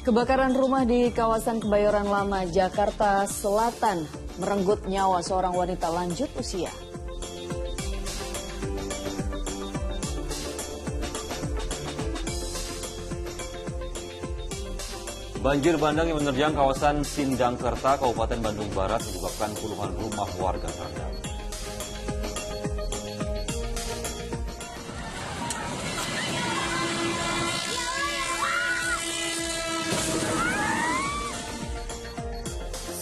Kebakaran rumah di kawasan Kebayoran Lama, Jakarta Selatan merenggut nyawa seorang wanita lanjut usia. Banjir bandang yang menerjang kawasan Sindangkerta, Kabupaten Bandung Barat menyebabkan puluhan rumah warga terendam.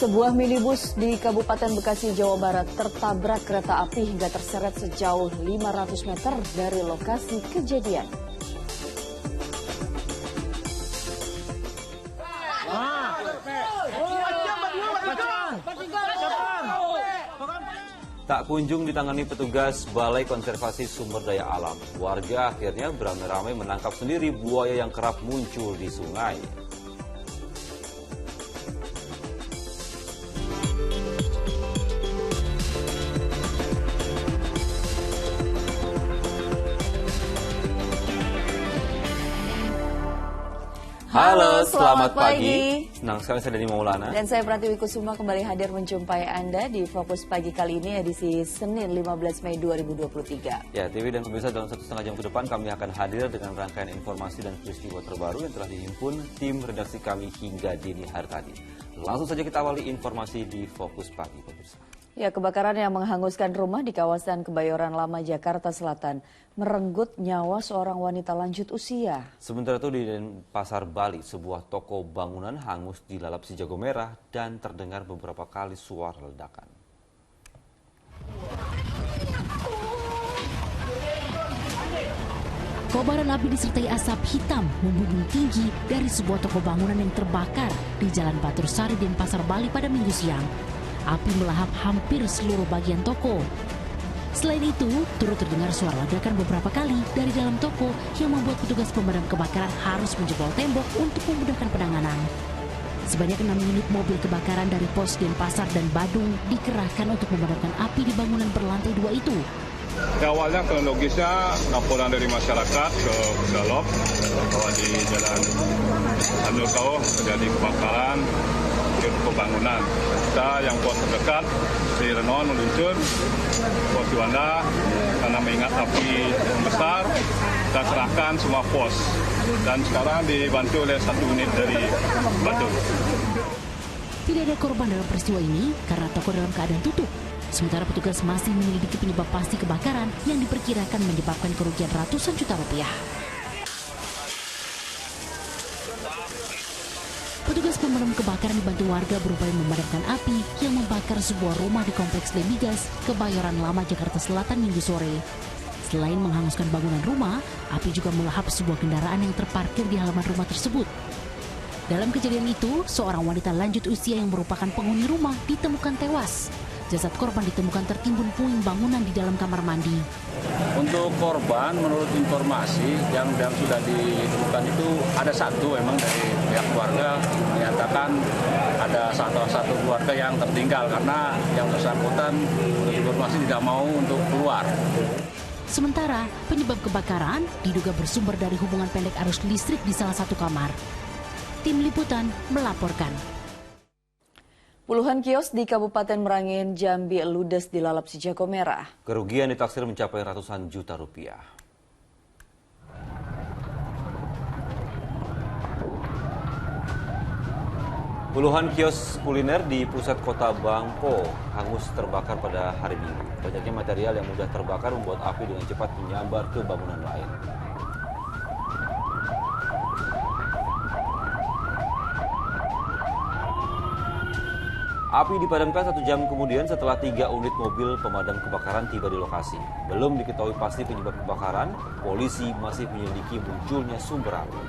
Sebuah minibus di Kabupaten Bekasi, Jawa Barat tertabrak kereta api hingga terseret sejauh 500 meter dari lokasi kejadian. Tak kunjung ditangani petugas Balai Konservasi Sumber Daya Alam. Warga akhirnya beramai-ramai menangkap sendiri buaya yang kerap muncul di sungai. Halo, selamat pagi. Senang sekali saya Dani Maulana. Dan saya Pratiwi Kusuma kembali hadir menjumpai Anda di Fokus Pagi kali ini edisi Senin 15 Mei 2023. Ya, TV dan pemirsa, dalam 1,5 jam ke depan kami akan hadir dengan rangkaian informasi dan peristiwa terbaru yang telah dihimpun tim redaksi kami hingga dini hari tadi. Langsung saja kita awali informasi di Fokus Pagi, pemirsa. Ya, kebakaran yang menghanguskan rumah di kawasan Kebayoran Lama, Jakarta Selatan merenggut nyawa seorang wanita lanjut usia. Sementara itu di Pasar Bali, sebuah toko bangunan hangus dilalap si jago merah dan terdengar beberapa kali suara ledakan. Kobaran api disertai asap hitam membumbung tinggi dari sebuah toko bangunan yang terbakar di Jalan Batur Sari, Denpasar, Bali pada Minggu siang. Api melahap hampir seluruh bagian toko. Selain itu, turut terdengar suara ledakan beberapa kali dari dalam toko yang membuat petugas pemadam kebakaran harus menjebol tembok untuk memudahkan penanganan. Sebanyak 6 unit mobil kebakaran dari pos Denpasar dan Badung dikerahkan untuk memadamkan api di bangunan berlantai 2 itu. Awalnya kronologisnya laporan dari masyarakat ke Puslap bahwa di Jalan Anurkau terjadi kebakaran bangunan. Kita yang pos terdekat di Renon meluncur, pos Juanda karena mengingat api yang besar, kita kerahkan semua pos dan sekarang dibantu oleh 1 unit dari Bandung. Tidak ada korban dalam peristiwa ini karena toko dalam keadaan tutup. Sementara petugas masih menyelidiki penyebab pasti kebakaran yang diperkirakan menyebabkan kerugian ratusan juta rupiah. Petugas pemadam kebakaran dibantu warga berupaya memadamkan api yang membakar sebuah rumah di Kompleks Lemigas, Kebayoran Lama, Jakarta Selatan Minggu sore. Selain menghanguskan bangunan rumah, api juga melahap sebuah kendaraan yang terparkir di halaman rumah tersebut. Dalam kejadian itu, seorang wanita lanjut usia yang merupakan penghuni rumah ditemukan tewas. Jasad korban ditemukan tertimbun puing bangunan di dalam kamar mandi. Untuk korban, menurut informasi yang sudah ditemukan itu ada satu memang dari pihak keluarga menyatakan ada satu keluarga yang tertinggal karena yang bersangkutan informasi tidak mau untuk keluar. Sementara penyebab kebakaran diduga bersumber dari hubungan pendek arus listrik di salah satu kamar. Tim Liputan melaporkan. Puluhan kios di Kabupaten Merangin, Jambi ludes dilalap si jago merah. Kerugian ditaksir mencapai ratusan juta rupiah. Puluhan kios kuliner di pusat kota Bangko hangus terbakar pada hari Minggu. Banyaknya material yang mudah terbakar membuat api dengan cepat menyambar ke bangunan lain. Api dipadamkan 1 jam kemudian setelah 3 unit mobil pemadam kebakaran tiba di lokasi. Belum diketahui pasti penyebab kebakaran, polisi masih menyelidiki munculnya sumber api.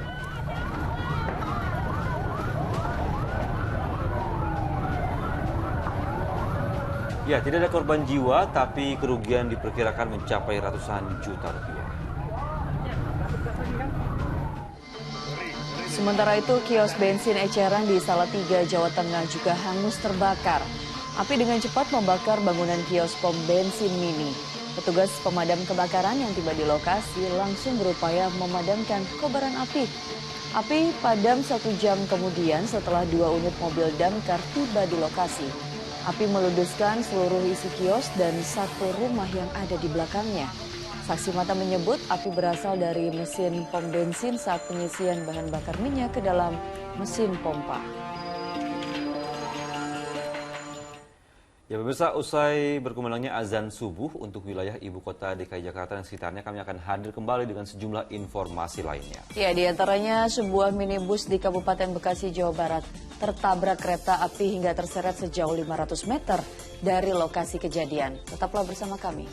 Ya, tidak ada korban jiwa, tapi kerugian diperkirakan mencapai ratusan juta rupiah. Sementara itu, kios bensin eceran di Salatiga, Jawa Tengah juga hangus terbakar. Api dengan cepat membakar bangunan kios pom bensin mini. Petugas pemadam kebakaran yang tiba di lokasi langsung berupaya memadamkan kobaran api. Api padam 1 jam kemudian setelah 2 unit mobil damkar tiba di lokasi. Api meludeskan seluruh isi kios dan 1 rumah yang ada di belakangnya. Saksi mata menyebut api berasal dari mesin pom bensin saat pengisian bahan bakar minyak ke dalam mesin pompa. Ya pemirsa, usai berkumandangnya azan subuh untuk wilayah ibu kota DKI Jakarta dan sekitarnya, kami akan hadir kembali dengan sejumlah informasi lainnya. Ya, di antaranya sebuah minibus di Kabupaten Bekasi, Jawa Barat tertabrak kereta api hingga terseret sejauh 500 meter dari lokasi kejadian. Tetaplah bersama kami.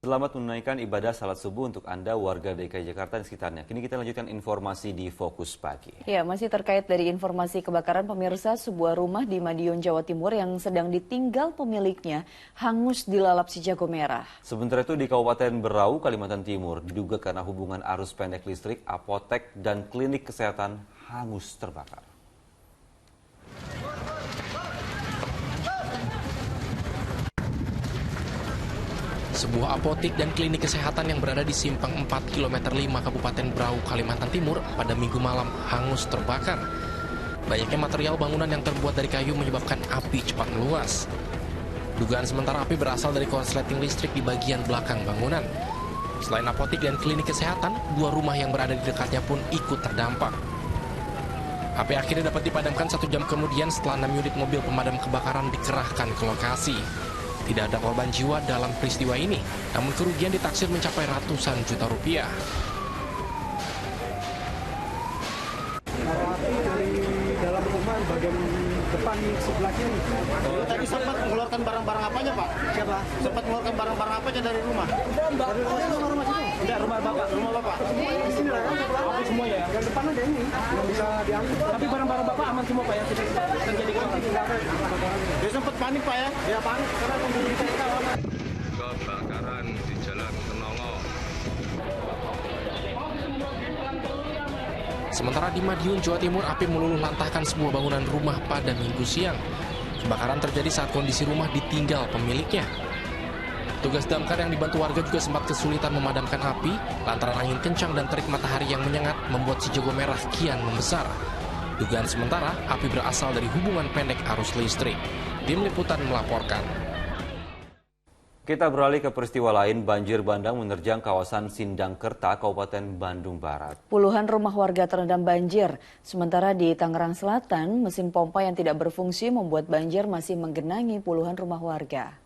Selamat menunaikan ibadah salat subuh untuk Anda warga DKI Jakarta dan sekitarnya. Kini kita lanjutkan informasi di Fokus Pagi. Ya, masih terkait dari informasi kebakaran, pemirsa, sebuah rumah di Madiun, Jawa Timur yang sedang ditinggal pemiliknya hangus dilalap si jago merah. Sementara itu di Kabupaten Berau, Kalimantan Timur, diduga karena hubungan arus pendek listrik, apotek dan klinik kesehatan hangus terbakar. Sebuah apotik dan klinik kesehatan yang berada di Simpang 4 km 5 Kabupaten Berau, Kalimantan Timur pada Minggu malam hangus terbakar. Banyaknya material bangunan yang terbuat dari kayu menyebabkan api cepat meluas. Dugaan sementara api berasal dari korsleting listrik di bagian belakang bangunan. Selain apotik dan klinik kesehatan, 2 rumah yang berada di dekatnya pun ikut terdampak. Api akhirnya dapat dipadamkan 1 jam kemudian setelah 6 unit mobil pemadam kebakaran dikerahkan ke lokasi. Tidak ada korban jiwa dalam peristiwa ini, namun kerugian ditaksir mencapai ratusan juta rupiah. Api dari dalam rumah bagian depan sebelah kiri. Tadi sempat mengeluarkan barang-barang apanya, Pak? Siapa? Sempat mengeluarkan barang-barang apanya dari rumah? Dari rumah situ. Enggak, rumah Bapak. Rumah Bapak. Di sini lah kan sebelah. Api semua ya? Yang depan ada ini yang bisa diangkut. Tapi barang-barang Bapak aman semua, Pak, yang terjadi kebakaran? Dia sempat panik, Pak, ya? Ya panik karena kondisi kita aman. Kebakaran di Jalan Kenolo. Sementara di Madiun, Jawa Timur, api meluluh lantahkan sebuah bangunan rumah pada Minggu siang. Kebakaran terjadi saat kondisi rumah ditinggal pemiliknya. Tugas damkar yang dibantu warga juga sempat kesulitan memadamkan api lantaran angin kencang dan terik matahari yang menyengat membuat si jago merah kian membesar. Dugaan sementara, api berasal dari hubungan pendek arus listrik. Tim Liputan melaporkan. Kita beralih ke peristiwa lain, banjir bandang menerjang kawasan Sindangkerta, Kabupaten Bandung Barat. Puluhan rumah warga terendam banjir. Sementara di Tangerang Selatan, mesin pompa yang tidak berfungsi membuat banjir masih menggenangi puluhan rumah warga.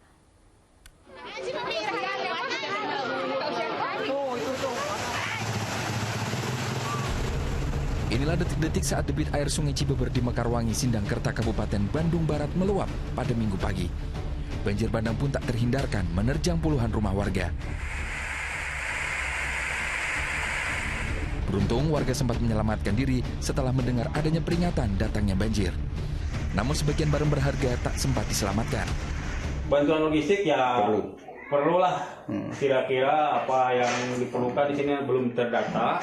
Inilah detik-detik saat debit air Sungai Cibeber di Mekarwangi, Sindangkerta, Kabupaten Bandung Barat meluap pada Minggu pagi. Banjir bandang pun tak terhindarkan menerjang puluhan rumah warga. Beruntung warga sempat menyelamatkan diri setelah mendengar adanya peringatan datangnya banjir. Namun sebagian barang berharga tak sempat diselamatkan. Bantuan logistik ya perlulah. Kira-kira apa yang diperlukan di sini belum terdata.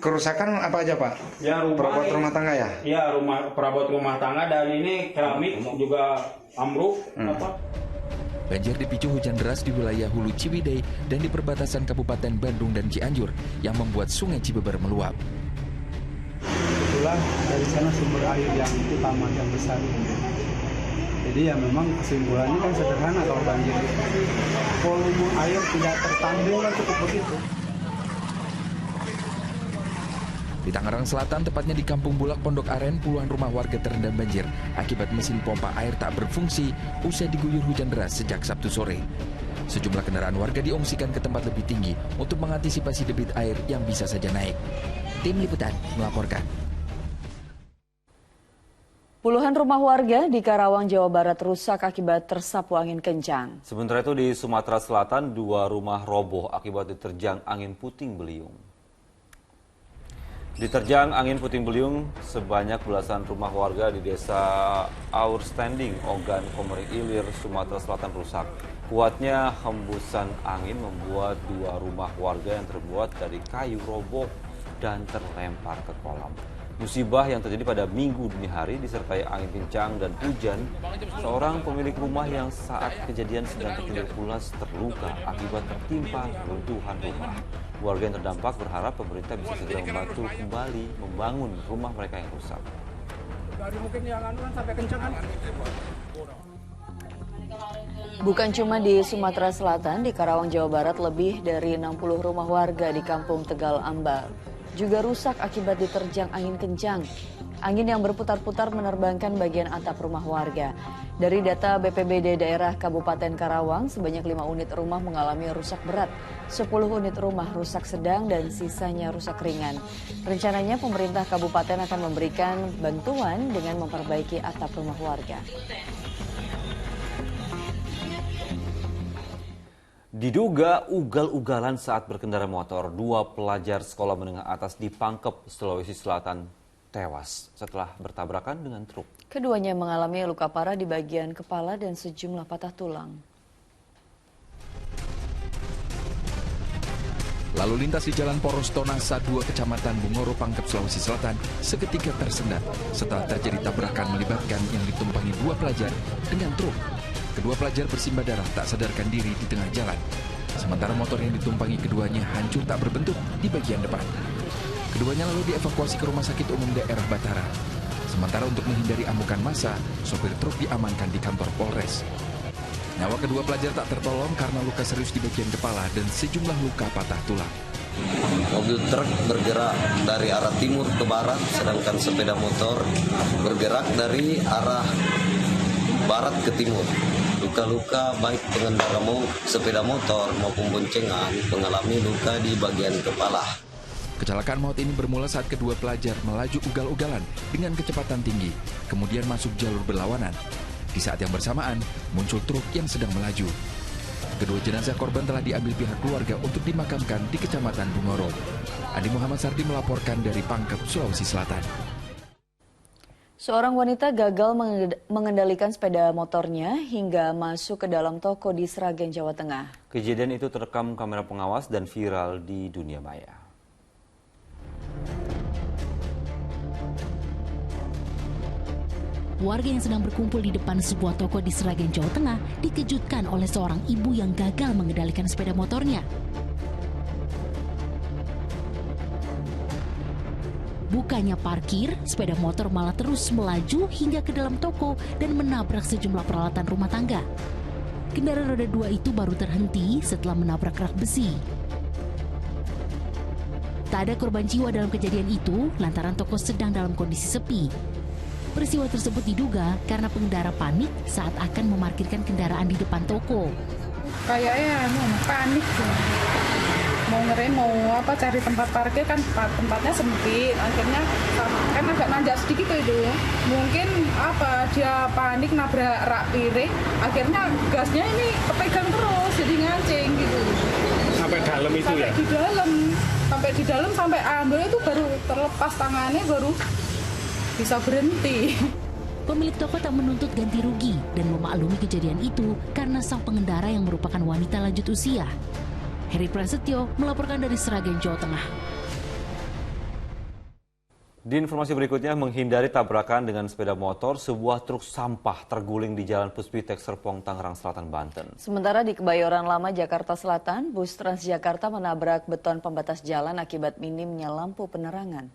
Kerusakan apa aja, Pak? Ya, perabot rumah tangga ya? Ya, perabot rumah tangga dan ini keramik juga ambruk. Banjir dipicu hujan deras di wilayah Hulu Ciwidey dan di perbatasan Kabupaten Bandung dan Cianjur yang membuat Sungai Cibeber meluap. Kebetulan dari sana sumber air yang utama yang besar. Jadi ya memang kesimpulannya kan sederhana kalau banjir itu. Volume air tidak tertampung kan cukup begitu. Di Tangerang Selatan, tepatnya di Kampung Bulak Pondok Aren, puluhan rumah warga terendam banjir akibat mesin pompa air tak berfungsi usai diguyur hujan deras sejak Sabtu sore. Sejumlah kendaraan warga diungsikan ke tempat lebih tinggi untuk mengantisipasi debit air yang bisa saja naik. Tim Liputan melaporkan. Puluhan rumah warga di Karawang, Jawa Barat rusak akibat tersapu angin kencang. Sementara itu di Sumatera Selatan, 2 rumah roboh akibat diterjang angin puting beliung. Diterjang angin puting beliung, sebanyak belasan rumah warga di desa Aur Standing, Ogan, Komering Ilir, Sumatera Selatan rusak. Kuatnya hembusan angin membuat 2 rumah warga yang terbuat dari kayu roboh dan terlempar ke kolam. Musibah yang terjadi pada Minggu dini hari disertai angin kencang dan hujan, seorang pemilik rumah yang saat kejadian sedang tertidur pulas terluka akibat tertimpa runtuhan rumah. Warga yang terdampak berharap pemerintah bisa segera membantu kembali membangun rumah mereka yang rusak. Bukan cuma di Sumatera Selatan, di Karawang, Jawa Barat lebih dari 60 rumah warga di Kampung Tegal Ambal juga rusak akibat diterjang angin kencang. Angin yang berputar-putar menerbangkan bagian atap rumah warga. Dari data BPBD daerah Kabupaten Karawang, sebanyak 5 unit rumah mengalami rusak berat, 10 unit rumah rusak sedang dan sisanya rusak ringan. Rencananya pemerintah kabupaten akan memberikan bantuan dengan memperbaiki atap rumah warga. Diduga ugal-ugalan saat berkendara motor, 2 pelajar sekolah menengah atas di Pangkep, Sulawesi Selatan tewas setelah bertabrakan dengan truk. Keduanya mengalami luka parah di bagian kepala dan sejumlah patah tulang. Lalu lintas di Jalan Poros Tonasa 2 Kecamatan Bungoro, Pangkep, Sulawesi Selatan seketika tersendat setelah terjadi tabrakan melibatkan yang ditumpangi 2 pelajar dengan truk. Kedua pelajar bersimbah darah tak sadarkan diri di tengah jalan. Sementara motor yang ditumpangi keduanya hancur tak berbentuk di bagian depan. Keduanya lalu dievakuasi ke Rumah Sakit Umum Daerah Batara. Sementara untuk menghindari amukan massa, sopir truk diamankan di kantor Polres. Nyawa kedua pelajar tak tertolong karena luka serius di bagian kepala dan sejumlah luka patah tulang. Mobil truk bergerak dari arah timur ke barat, sedangkan sepeda motor bergerak dari arah barat ke timur. Luka-luka baik pengendara sepeda motor maupun boncengan mengalami luka di bagian kepala. Kecelakaan maut ini bermula saat kedua pelajar melaju ugal-ugalan dengan kecepatan tinggi, kemudian masuk jalur berlawanan. Di saat yang bersamaan, muncul truk yang sedang melaju. Kedua jenazah korban telah diambil pihak keluarga untuk dimakamkan di Kecamatan Bungoro. Adi Muhammad Sardi melaporkan dari Pangkep, Sulawesi Selatan. Seorang wanita gagal mengendalikan sepeda motornya hingga masuk ke dalam toko di Sragen, Jawa Tengah. Kejadian itu terekam kamera pengawas dan viral di dunia maya. Warga yang sedang berkumpul di depan sebuah toko di Sragen, Jawa Tengah dikejutkan oleh seorang ibu yang gagal mengendalikan sepeda motornya. Bukannya parkir, sepeda motor malah terus melaju hingga ke dalam toko dan menabrak sejumlah peralatan rumah tangga. Kendaraan roda 2 itu baru terhenti setelah menabrak rak besi. Tak ada korban jiwa dalam kejadian itu lantaran toko sedang dalam kondisi sepi. Peristiwa tersebut diduga karena pengendara panik saat akan memarkirkan kendaraan di depan toko. Kayaknya panik sih. Mau cari tempat parkir kan tempatnya sempit, akhirnya kan agak nanjak sedikit itu. Mungkin dia panik nabrak rak piring, akhirnya gasnya ini kepegang terus jadi ngancing gitu. Sampai dalam itu sampai ya? Di dalam sampai ambil itu baru terlepas tangannya, baru bisa berhenti. Pemilik toko tak menuntut ganti rugi dan memaklumi kejadian itu karena sang pengendara yang merupakan wanita lanjut usia. Heri Prasetyo melaporkan dari Sragen, Jawa Tengah. Di informasi berikutnya, menghindari tabrakan dengan sepeda motor, sebuah truk sampah terguling di Jalan Puspitek, Serpong, Tangerang Selatan, Banten. Sementara di Kebayoran Lama, Jakarta Selatan, bus Transjakarta menabrak beton pembatas jalan akibat minimnya lampu penerangan.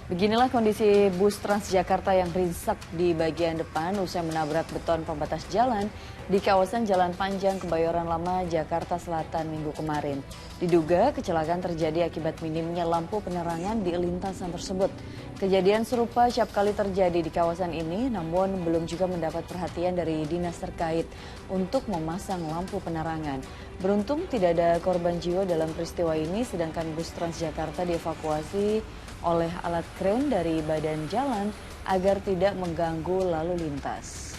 Beginilah kondisi bus Transjakarta yang ringsek di bagian depan usai menabrak beton pembatas jalan di kawasan Jalan Panjang Kebayoran Lama, Jakarta Selatan Minggu kemarin. Diduga kecelakaan terjadi akibat minimnya lampu penerangan di lintasan tersebut. Kejadian serupa setiap kali terjadi di kawasan ini, namun belum juga mendapat perhatian dari dinas terkait untuk memasang lampu penerangan. Beruntung tidak ada korban jiwa dalam peristiwa ini, sedangkan bus Transjakarta dievakuasi oleh alat kren dari badan jalan agar tidak mengganggu lalu lintas.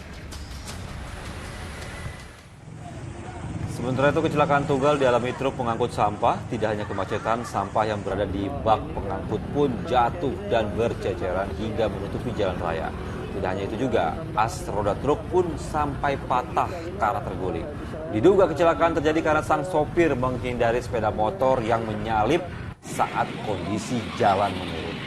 Sementara itu, kecelakaan tunggal dialami truk pengangkut sampah. Tidak hanya kemacetan, sampah yang berada di bak pengangkut pun jatuh dan berceceran hingga menutupi jalan raya. Tidak hanya itu juga, as roda truk pun sampai patah karena terguling. Diduga kecelakaan terjadi karena sang sopir menghindari sepeda motor yang menyalip saat kondisi jalan menurun.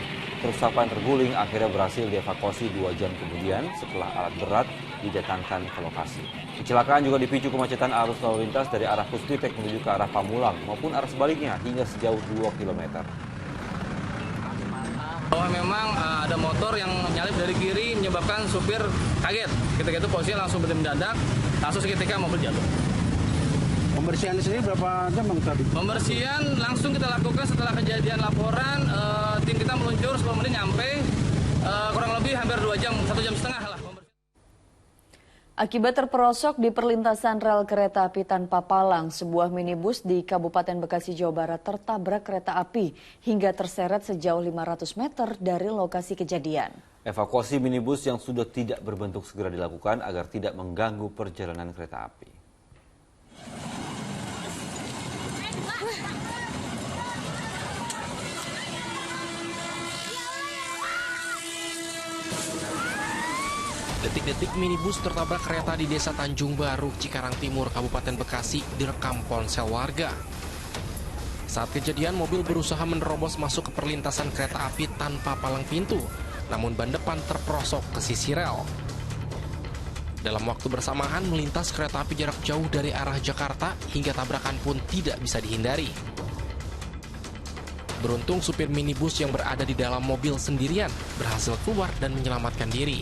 Truk sampah yang terguling akhirnya berhasil dievakuasi 2 jam kemudian setelah alat berat didatangkan ke lokasi. Kecelakaan juga dipicu kemacetan arus lalu lintas dari arah Pustitek menuju ke arah Pamulang maupun arah sebaliknya hingga sejauh 2 km. Bahwa memang ada motor yang menyalip dari kiri menyebabkan supir kaget. Ketika itu polisi langsung berhenti mendadak, langsung seketika mobil jatuh. Pembersihan sendiri berapa jam Bang tadi? Pembersihan langsung kita lakukan setelah kejadian laporan. Tim kita meluncur 10 menit nyampe, kurang lebih hampir 2 jam, 1,5 jam lah. Akibat terperosok di perlintasan rel kereta api tanpa palang, sebuah minibus di Kabupaten Bekasi, Jawa Barat tertabrak kereta api hingga terseret sejauh 500 meter dari lokasi kejadian. Evakuasi minibus yang sudah tidak berbentuk segera dilakukan agar tidak mengganggu perjalanan kereta api. Detik-detik minibus tertabrak kereta di Desa Tanjung Baru, Cikarang Timur, Kabupaten Bekasi direkam ponsel warga. Saat kejadian, mobil berusaha menerobos masuk ke perlintasan kereta api tanpa palang pintu, namun ban depan terperosok ke sisi rel. Dalam waktu bersamaan, melintas kereta api jarak jauh dari arah Jakarta hingga tabrakan pun tidak bisa dihindari. Beruntung supir minibus yang berada di dalam mobil sendirian berhasil keluar dan menyelamatkan diri.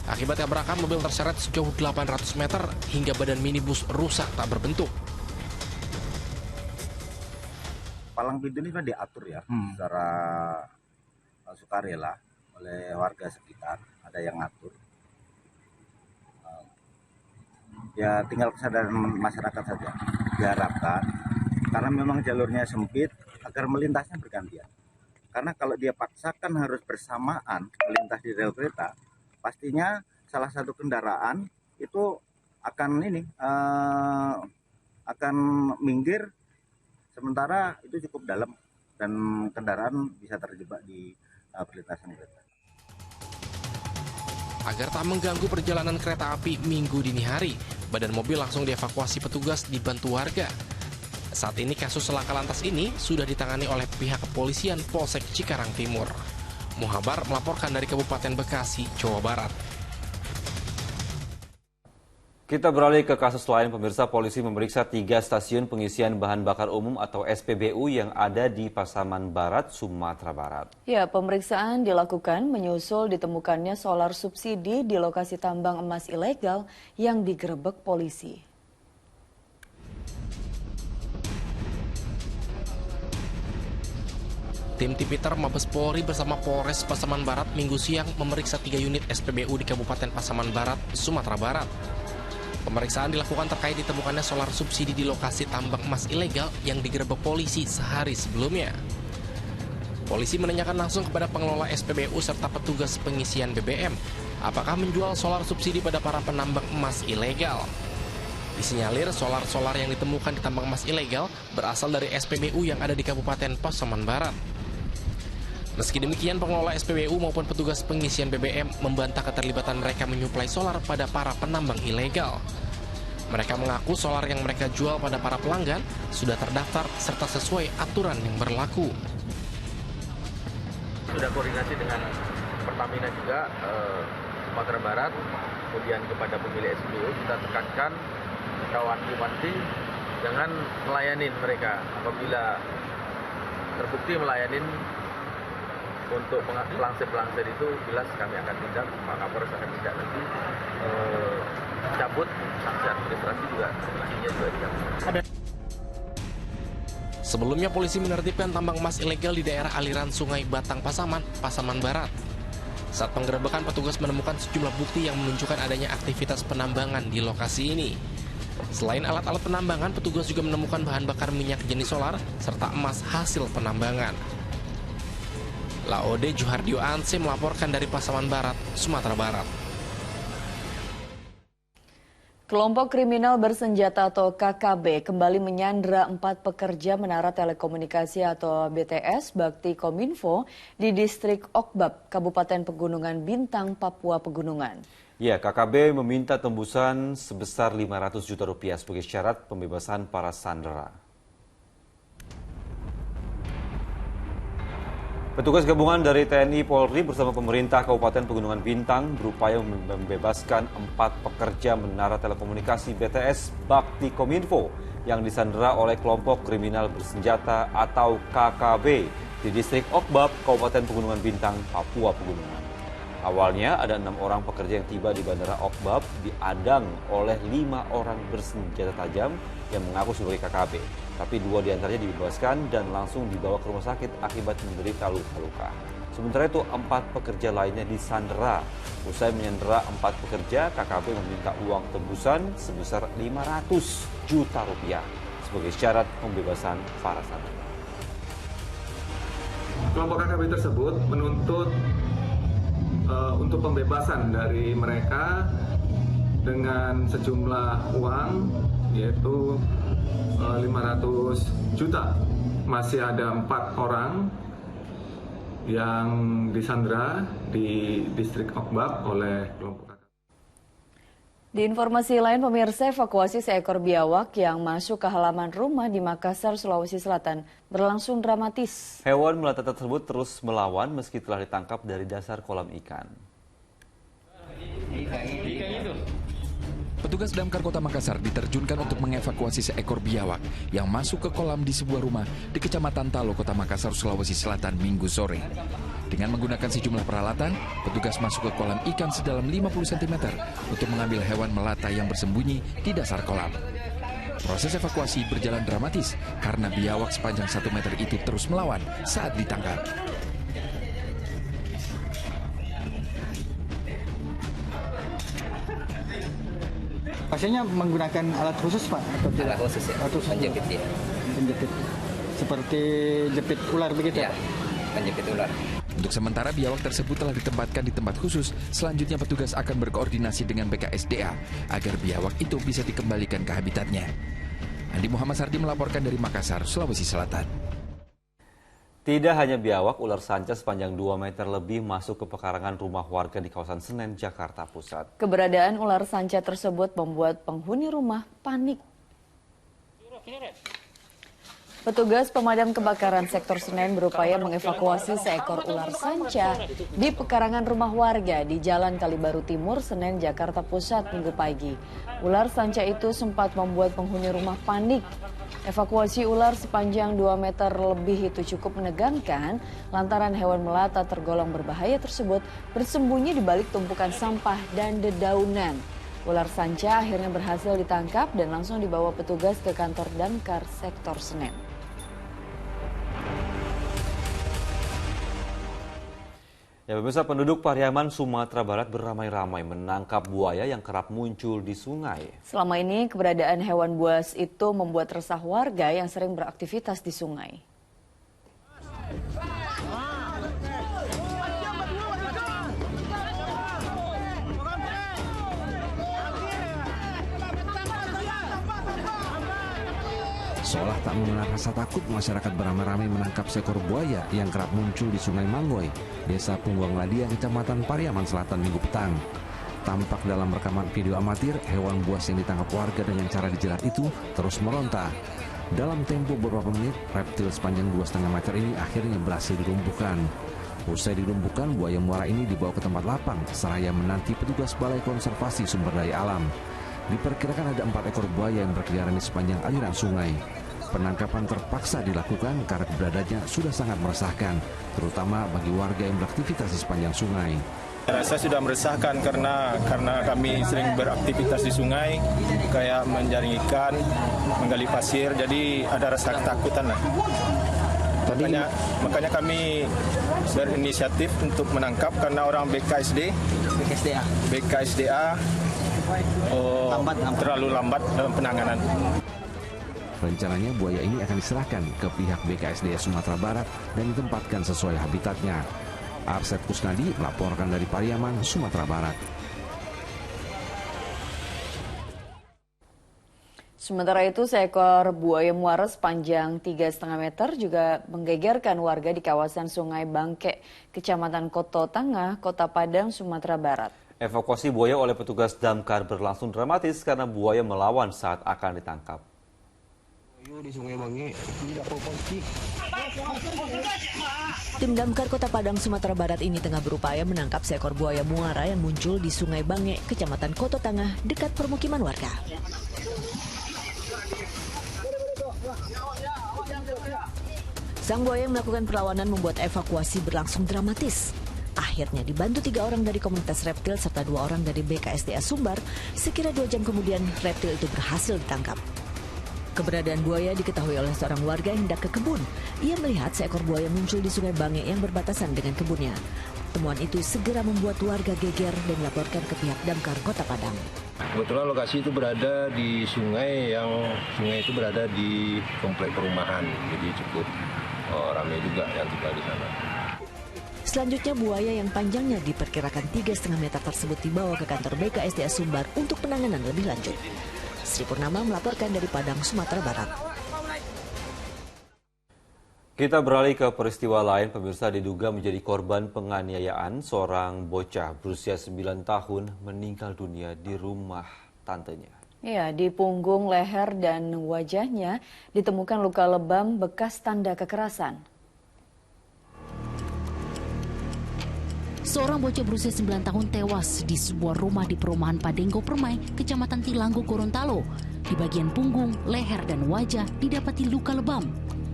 Akibat tabrakan, mobil terseret sejauh 800 meter hingga badan minibus rusak tak berbentuk. Palang pintu ini kan diatur ya secara sukarela oleh warga sekitar, ada yang ngatur. Ya tinggal kesadaran masyarakat saja diharapkan, karena memang jalurnya sempit agar melintasnya bergantian. Karena kalau dia paksakan harus bersamaan melintas di rel kereta, pastinya salah satu kendaraan itu akan akan minggir, sementara itu cukup dalam dan kendaraan bisa terjebak di perlintasan kereta. Agar tak mengganggu perjalanan kereta api Minggu dini hari, badan mobil langsung dievakuasi petugas dibantu warga. Saat ini kasus laka lantas ini sudah ditangani oleh pihak kepolisian Polsek Cikarang Timur. Muhabar melaporkan dari Kabupaten Bekasi, Jawa Barat. Kita beralih ke kasus lain, pemirsa. Polisi memeriksa 3 stasiun pengisian bahan bakar umum atau SPBU yang ada di Pasaman Barat, Sumatera Barat. Ya, pemeriksaan dilakukan menyusul ditemukannya solar subsidi di lokasi tambang emas ilegal yang digerebek polisi. Tim Tipiter Mabes Polri bersama Polres Pasaman Barat Minggu siang memeriksa 3 unit SPBU di Kabupaten Pasaman Barat, Sumatera Barat. Pemeriksaan dilakukan terkait ditemukannya solar subsidi di lokasi tambang emas ilegal yang digerebek polisi sehari sebelumnya. Polisi menanyakan langsung kepada pengelola SPBU serta petugas pengisian BBM, apakah menjual solar subsidi pada para penambang emas ilegal. Disinyalir solar-solar yang ditemukan di tambang emas ilegal berasal dari SPBU yang ada di Kabupaten Pasaman Barat. Meski demikian, pengelola SPBU maupun petugas pengisian BBM membantah keterlibatan mereka menyuplai solar pada para penambang ilegal. Mereka mengaku solar yang mereka jual pada para pelanggan sudah terdaftar serta sesuai aturan yang berlaku. Sudah koordinasi dengan Pertamina juga, Sumatera Barat, kemudian kepada pemilik SPBU kita tekankan kawan-kawan jangan melayanin mereka. Apabila terbukti melayanin untuk pelangsir-pelangsir itu, jelas kami akan tindak, Pak Kapolres akan tindak nanti cabut sanksi administrasi juga, sanksinya juga dicabut. Sebelumnya polisi menertibkan tambang emas ilegal di daerah aliran Sungai Batang Pasaman, Pasaman Barat. Saat penggerebekan, petugas menemukan sejumlah bukti yang menunjukkan adanya aktivitas penambangan di lokasi ini. Selain alat-alat penambangan, petugas juga menemukan bahan bakar minyak jenis solar serta emas hasil penambangan. Laode Juhardio Anse melaporkan dari Pasaman Barat, Sumatera Barat. Kelompok kriminal bersenjata atau KKB kembali menyandra 4 pekerja menara telekomunikasi atau BTS Bakti Kominfo di distrik Okbab, Kabupaten Pegunungan Bintang, Papua Pegunungan. Ya, KKB meminta tembusan sebesar 500 juta rupiah sebagai syarat pembebasan para sandera. Petugas gabungan dari TNI Polri bersama pemerintah Kabupaten Pegunungan Bintang berupaya membebaskan 4 pekerja menara telekomunikasi BTS Bakti Kominfo yang disandera oleh kelompok kriminal bersenjata atau KKB di distrik Okbab, Kabupaten Pegunungan Bintang, Papua Pegunungan. Awalnya ada 6 orang pekerja yang tiba di Bandara Okbab diadang oleh 5 orang bersenjata tajam yang mengaku sebagai KKB. Tapi 2 diantaranya dibebaskan dan langsung dibawa ke rumah sakit akibat menderita luka-luka. Sementara itu 4 pekerja lainnya disandera. Usai menyandera 4 pekerja, KKB meminta uang tebusan sebesar 500 juta rupiah sebagai syarat pembebasan para sandera. Kelompok KKB tersebut menuntut untuk pembebasan dari mereka dengan sejumlah uang yaitu 500 juta. Masih ada 4 orang yang disandera di distrik Okbab oleh kelompok KKB. Di informasi lain, pemirsa, evakuasi seekor biawak yang masuk ke halaman rumah di Makassar, Sulawesi Selatan berlangsung dramatis. Hewan melata tersebut terus melawan meski telah ditangkap dari dasar kolam ikan. Petugas damkar Kota Makassar diterjunkan untuk mengevakuasi seekor biawak yang masuk ke kolam di sebuah rumah di Kecamatan Talo, Kota Makassar, Sulawesi Selatan, Minggu sore. Dengan menggunakan sejumlah peralatan, petugas masuk ke kolam ikan sedalam 50 cm untuk mengambil hewan melata yang bersembunyi di dasar kolam. Proses evakuasi berjalan dramatis karena biawak sepanjang 1 meter itu terus melawan saat ditangkap. Pasiennya menggunakan alat khusus, Pak? Atau tidak? Alat khusus ya, penjepit ya. Penjepit. Seperti jepit ular begitu? Ya, penjepit ular. Untuk sementara biawak tersebut telah ditempatkan di tempat khusus. Selanjutnya petugas akan berkoordinasi dengan BKSDA agar biawak itu bisa dikembalikan ke habitatnya. Andi Muhammad Sardi melaporkan dari Makassar, Sulawesi Selatan. Tidak hanya biawak, ular sanca sepanjang 2 meter lebih masuk ke pekarangan rumah warga di kawasan Senen, Jakarta Pusat. Keberadaan ular sanca tersebut membuat penghuni rumah panik. Petugas pemadam kebakaran sektor Senen berupaya mengevakuasi seekor ular sanca di pekarangan rumah warga di Jalan Kalibaru Timur, Senen, Jakarta Pusat, Minggu pagi. Ular sanca itu sempat membuat penghuni rumah panik. Evakuasi ular sepanjang 2 meter lebih itu cukup menegangkan lantaran hewan melata tergolong berbahaya tersebut bersembunyi di balik tumpukan sampah dan dedaunan. Ular sanca akhirnya berhasil ditangkap dan langsung dibawa petugas ke kantor damkar sektor Senen. Ya, pemirsa, penduduk Pariaman, Sumatera Barat beramai-ramai menangkap buaya yang kerap muncul di sungai. Selama ini keberadaan hewan buas itu membuat resah warga yang sering beraktivitas di sungai. Seolah tak mengenal rasa takut, masyarakat beramai-ramai menangkap seekor buaya yang kerap muncul di Sungai Manggoy, Desa Punggung Ladia, Kecamatan Pariaman Selatan, Minggu petang. Tampak dalam rekaman video amatir, hewan buas yang ditangkap warga dengan cara dijerat itu terus meronta. Dalam tempo beberapa menit, reptil sepanjang 2,5 meter ini akhirnya berhasil dilumpuhkan. Usai dilumpuhkan, buaya muara ini dibawa ke tempat lapang, seraya menanti petugas Balai Konservasi Sumber Daya Alam. Diperkirakan ada 4 ekor buaya yang berkeliaran di sepanjang aliran sungai. Penangkapan terpaksa dilakukan karena keberadaannya sudah sangat meresahkan, terutama bagi warga yang beraktivitas di sepanjang sungai. Saya sudah meresahkan karena kami sering beraktivitas di sungai, kayak menjaring ikan, menggali pasir, jadi ada rasa ketakutan lah. Makanya kami berinisiatif untuk menangkap karena orang BKSDA terlalu lambat dalam penanganan. Rencananya buaya ini akan diserahkan ke pihak BKSDA Sumatera Barat dan ditempatkan sesuai habitatnya. Arset Kusnadi melaporkan dari Pariaman, Sumatera Barat. Sementara itu, seekor buaya muara sepanjang 3,5 meter juga menggegerkan warga di kawasan Sungai Bangke, Kecamatan Koto Tangah, Kota Padang, Sumatera Barat. Evakuasi buaya oleh petugas damkar berlangsung dramatis karena buaya melawan saat akan ditangkap. Di Sungai Bange, tidak proporsi. Tim Damkar Kota Padang, Sumatera Barat ini tengah berupaya menangkap seekor buaya muara yang muncul di Sungai Bange, Kecamatan Koto Tangah, dekat permukiman warga. Sang buaya yang melakukan perlawanan membuat evakuasi berlangsung dramatis. Akhirnya dibantu 3 orang dari komunitas reptil serta 2 orang dari BKSDA Sumbar, sekira 2 jam kemudian reptil itu berhasil ditangkap. Keberadaan buaya diketahui oleh seorang warga yang hendak ke kebun. Ia melihat seekor buaya muncul di Sungai Bange yang berbatasan dengan kebunnya. Temuan itu segera membuat warga geger dan dilaporkan ke pihak Damkar Kota Padang. Kebetulan lokasi itu berada di sungai itu berada di komplek perumahan, jadi cukup ramai juga yang tinggal di sana. Selanjutnya buaya yang panjangnya diperkirakan 3,5 meter tersebut dibawa ke kantor BKSDA Sumbar untuk penanganan lebih lanjut. Sri Purnama melaporkan dari Padang, Sumatera Barat. Kita beralih ke peristiwa lain. Pemirsa, diduga menjadi korban penganiayaan, seorang bocah berusia 9 tahun meninggal dunia di rumah tantenya. Ya, di punggung, leher, dan wajahnya ditemukan luka lebam bekas tanda kekerasan. Seorang bocah berusia 9 tahun tewas di sebuah rumah di perumahan Padenggo Permai, Kecamatan Tilanggo, Gorontalo. Di bagian punggung, leher, dan wajah didapati luka lebam.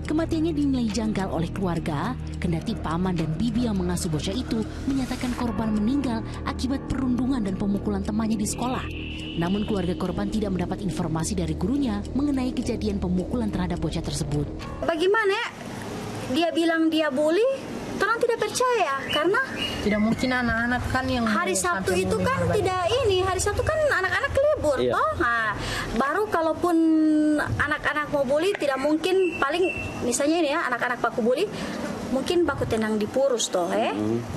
Kematiannya dinilai janggal oleh keluarga, kendati paman dan bibi yang mengasuh bocah itu menyatakan korban meninggal akibat perundungan dan pemukulan temannya di sekolah. Namun keluarga korban tidak mendapat informasi dari gurunya mengenai kejadian pemukulan terhadap bocah tersebut. Bagaimana dia bilang dia bully? Orang tidak percaya karena tidak mungkin anak-anak kan yang hari Sabtu itu kan tidak ini, hari Sabtu kan anak-anak libur toh. Nah, baru kalaupun anak-anak mau bully tidak mungkin, paling misalnya ini ya anak-anak baku bully mungkin baku tenang di purus toh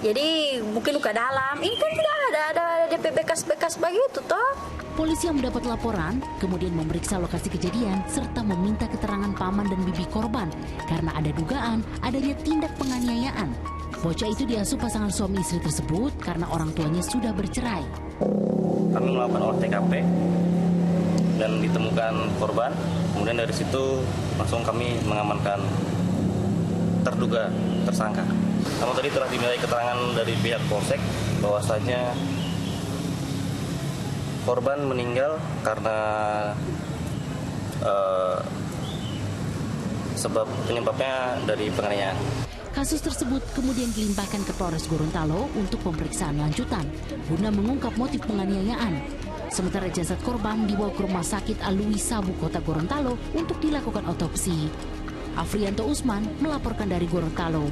Jadi mungkin luka dalam. Ini kan tidak ada DP bekas-bekas begitu toh. Polisi yang mendapat laporan kemudian memeriksa lokasi kejadian serta meminta keterangan paman dan bibi korban karena ada dugaan adanya tindak penganiayaan. Bocah itu diasuh pasangan suami istri tersebut karena orang tuanya sudah bercerai. Kami melakukan olah TKP dan ditemukan korban. Kemudian dari situ langsung kami mengamankan terduga tersangka. Namun tadi telah dimintai keterangan dari pihak Polsek bahwasanya korban meninggal karena penyebabnya dari penganiayaan. Kasus tersebut kemudian dilimpahkan ke Polres Gorontalo untuk pemeriksaan lanjutan guna mengungkap motif penganiayaan. Sementara jasad korban dibawa ke Rumah Sakit Alwi Sabu Kota Gorontalo untuk dilakukan otopsi. Afrianto Usman melaporkan dari Gorontalo.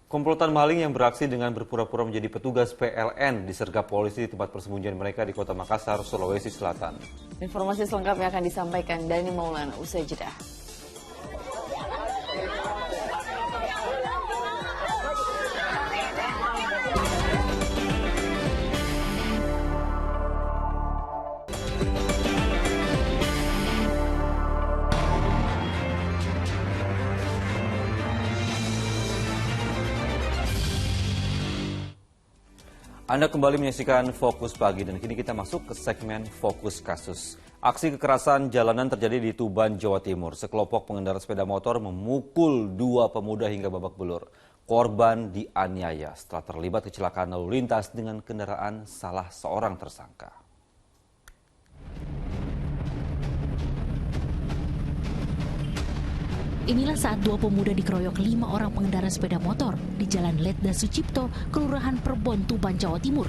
Komplotan maling yang beraksi dengan berpura-pura menjadi petugas PLN disergap polisi di tempat persembunyian mereka di Kota Makassar, Sulawesi Selatan. Informasi selengkapnya akan disampaikan Dani Maulana usai jeda. Anda kembali menyaksikan Fokus Pagi dan kini kita masuk ke segmen Fokus Kasus. Aksi kekerasan jalanan terjadi di Tuban, Jawa Timur. Sekelompok pengendara sepeda motor memukul 2 pemuda hingga babak belur. Korban dianiaya setelah terlibat kecelakaan lalu lintas dengan kendaraan salah seorang tersangka. Inilah saat 2 pemuda dikeroyok 5 orang pengendara sepeda motor di Jalan Letda Sucipto, Kelurahan Perbon, Tuban, Jawa Timur.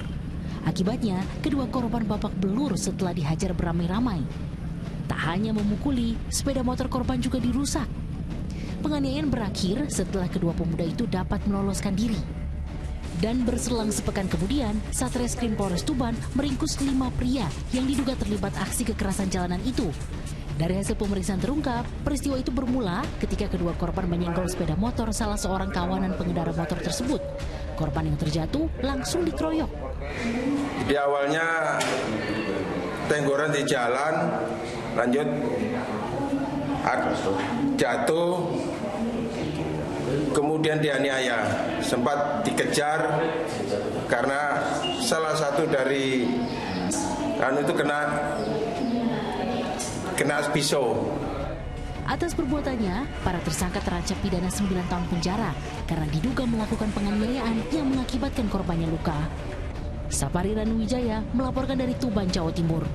Akibatnya, kedua korban babak belur setelah dihajar beramai-ramai. Tak hanya memukuli, sepeda motor korban juga dirusak. Penganiayaan berakhir setelah kedua pemuda itu dapat meloloskan diri. Dan berselang sepekan kemudian, Satreskrim Polres Tuban meringkus 5 pria yang diduga terlibat aksi kekerasan jalanan itu. Dari hasil pemeriksaan terungkap, peristiwa itu bermula ketika kedua korban menyenggol sepeda motor salah seorang kawanan pengendara motor tersebut. Korban yang terjatuh langsung dikeroyok. Di awalnya tenggoran di jalan, lanjut jatuh, kemudian dianiaya, sempat dikejar karena salah satu dari itu kena kena pisau. Atas perbuatannya, para tersangka terancam pidana 9 tahun penjara karena diduga melakukan penganiayaan yang mengakibatkan korbannya luka. Sapari Ranuwijaya melaporkan dari Tuban, Jawa Timur.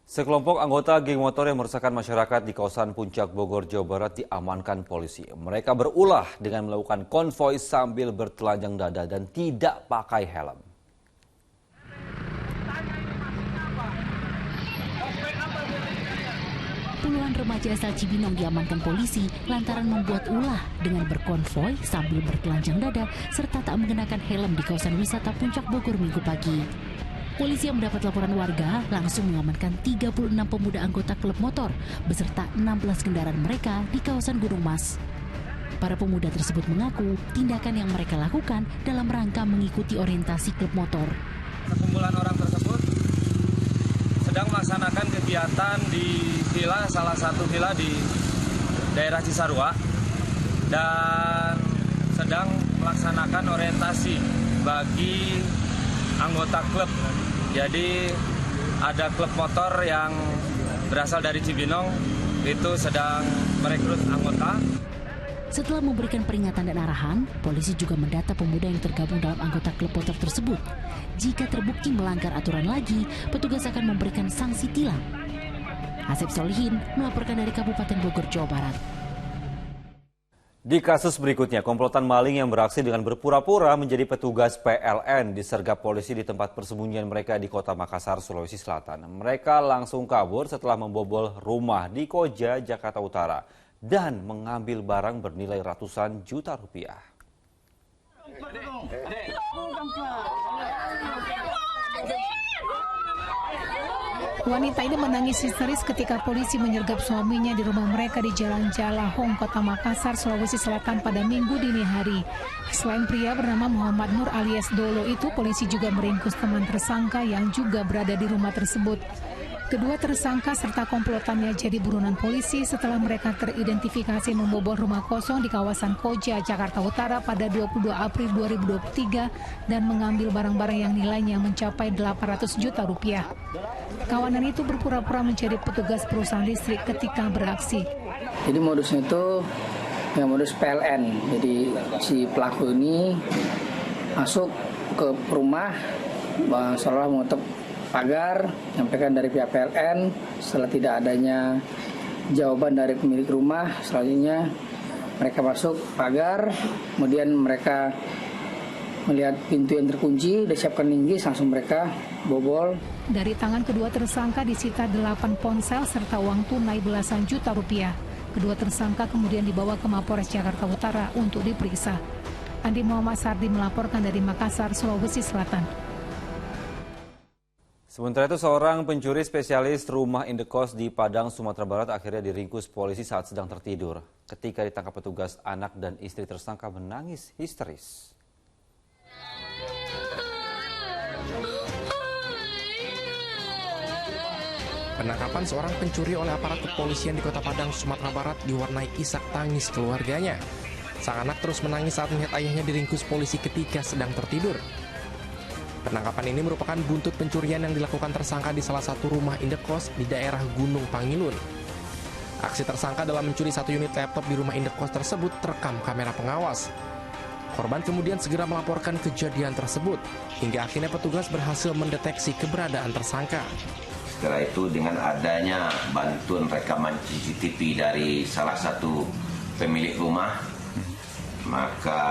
Sekelompok anggota geng motor yang meresahkan masyarakat di kawasan Puncak Bogor, Jawa Barat diamankan polisi. Mereka berulah dengan melakukan konvoi sambil bertelanjang dada dan tidak pakai helm. Puluhan remaja asal Cibinong diamankan polisi lantaran membuat ulah dengan berkonvoi sambil bertelanjang dada serta tak mengenakan helm di kawasan wisata Puncak Bogor Minggu pagi. Polisi yang mendapat laporan warga langsung mengamankan 36 pemuda anggota klub motor beserta 16 kendaraan mereka di kawasan Gunung Mas. Para pemuda tersebut mengaku tindakan yang mereka lakukan dalam rangka mengikuti orientasi klub motor. Sekumpulan orang tersebut sedang melaksanakan kegiatan di villa, salah satu villa di daerah Cisarua, dan sedang melaksanakan orientasi bagi anggota klub. Jadi ada klub motor yang berasal dari Cibinong itu sedang merekrut anggota. Setelah memberikan peringatan dan arahan, polisi juga mendata pemuda yang tergabung dalam anggota klub motor tersebut. Jika terbukti melanggar aturan lagi, petugas akan memberikan sanksi tilang. Asep Solihin melaporkan dari Kabupaten Bogor, Jawa Barat. Di kasus berikutnya, komplotan maling yang beraksi dengan berpura-pura menjadi petugas PLN disergap polisi di tempat persembunyian mereka di Kota Makassar, Sulawesi Selatan. Mereka langsung kabur setelah membobol rumah di Koja, Jakarta Utara dan mengambil barang bernilai ratusan juta rupiah. Wanita ini menangis histeris ketika polisi menyergap suaminya di rumah mereka di Jalan Jalahong, Kota Makassar, Sulawesi Selatan pada Minggu dini hari. Selain pria bernama Muhammad Nur alias Dolo itu, polisi juga meringkus teman tersangka yang juga berada di rumah tersebut. Kedua tersangka serta komplotannya jadi buronan polisi setelah mereka teridentifikasi membobol rumah kosong di kawasan Koja, Jakarta Utara pada 22 April 2023 dan mengambil barang-barang yang nilainya mencapai 800 juta rupiah. Kawanan itu berpura-pura menjadi petugas perusahaan listrik ketika beraksi. Jadi modusnya itu yang modus PLN. Jadi si pelaku ini masuk ke rumah seolah mengetuk pagar, menyampaikan dari pihak PLN. Setelah tidak adanya jawaban dari pemilik rumah, selanjutnya mereka masuk pagar, kemudian mereka melihat pintu yang terkunci, disiapkan linggis, langsung mereka bobol. Dari tangan kedua tersangka disita 8 ponsel serta uang tunai belasan juta rupiah. Kedua tersangka kemudian dibawa ke Mapores Jakarta Utara untuk diperiksa. Andi Muhammad Sardi melaporkan dari Makassar, Sulawesi Selatan. Sementara itu, seorang pencuri spesialis rumah indekos di Padang, Sumatera Barat akhirnya diringkus polisi saat sedang tertidur. Ketika ditangkap petugas, anak dan istri tersangka menangis histeris. Penangkapan seorang pencuri oleh aparat kepolisian di Kota Padang, Sumatera Barat diwarnai isak tangis keluarganya. Sang anak terus menangis saat melihat ayahnya diringkus polisi ketika sedang tertidur. Penangkapan ini merupakan buntut pencurian yang dilakukan tersangka di salah satu rumah indekos di daerah Gunung Pangilun. Aksi tersangka dalam mencuri 1 unit laptop di rumah indekos tersebut terekam kamera pengawas. Korban kemudian segera melaporkan kejadian tersebut, hingga akhirnya petugas berhasil mendeteksi keberadaan tersangka. Setelah itu dengan adanya bantuan rekaman CCTV dari salah satu pemilik rumah, maka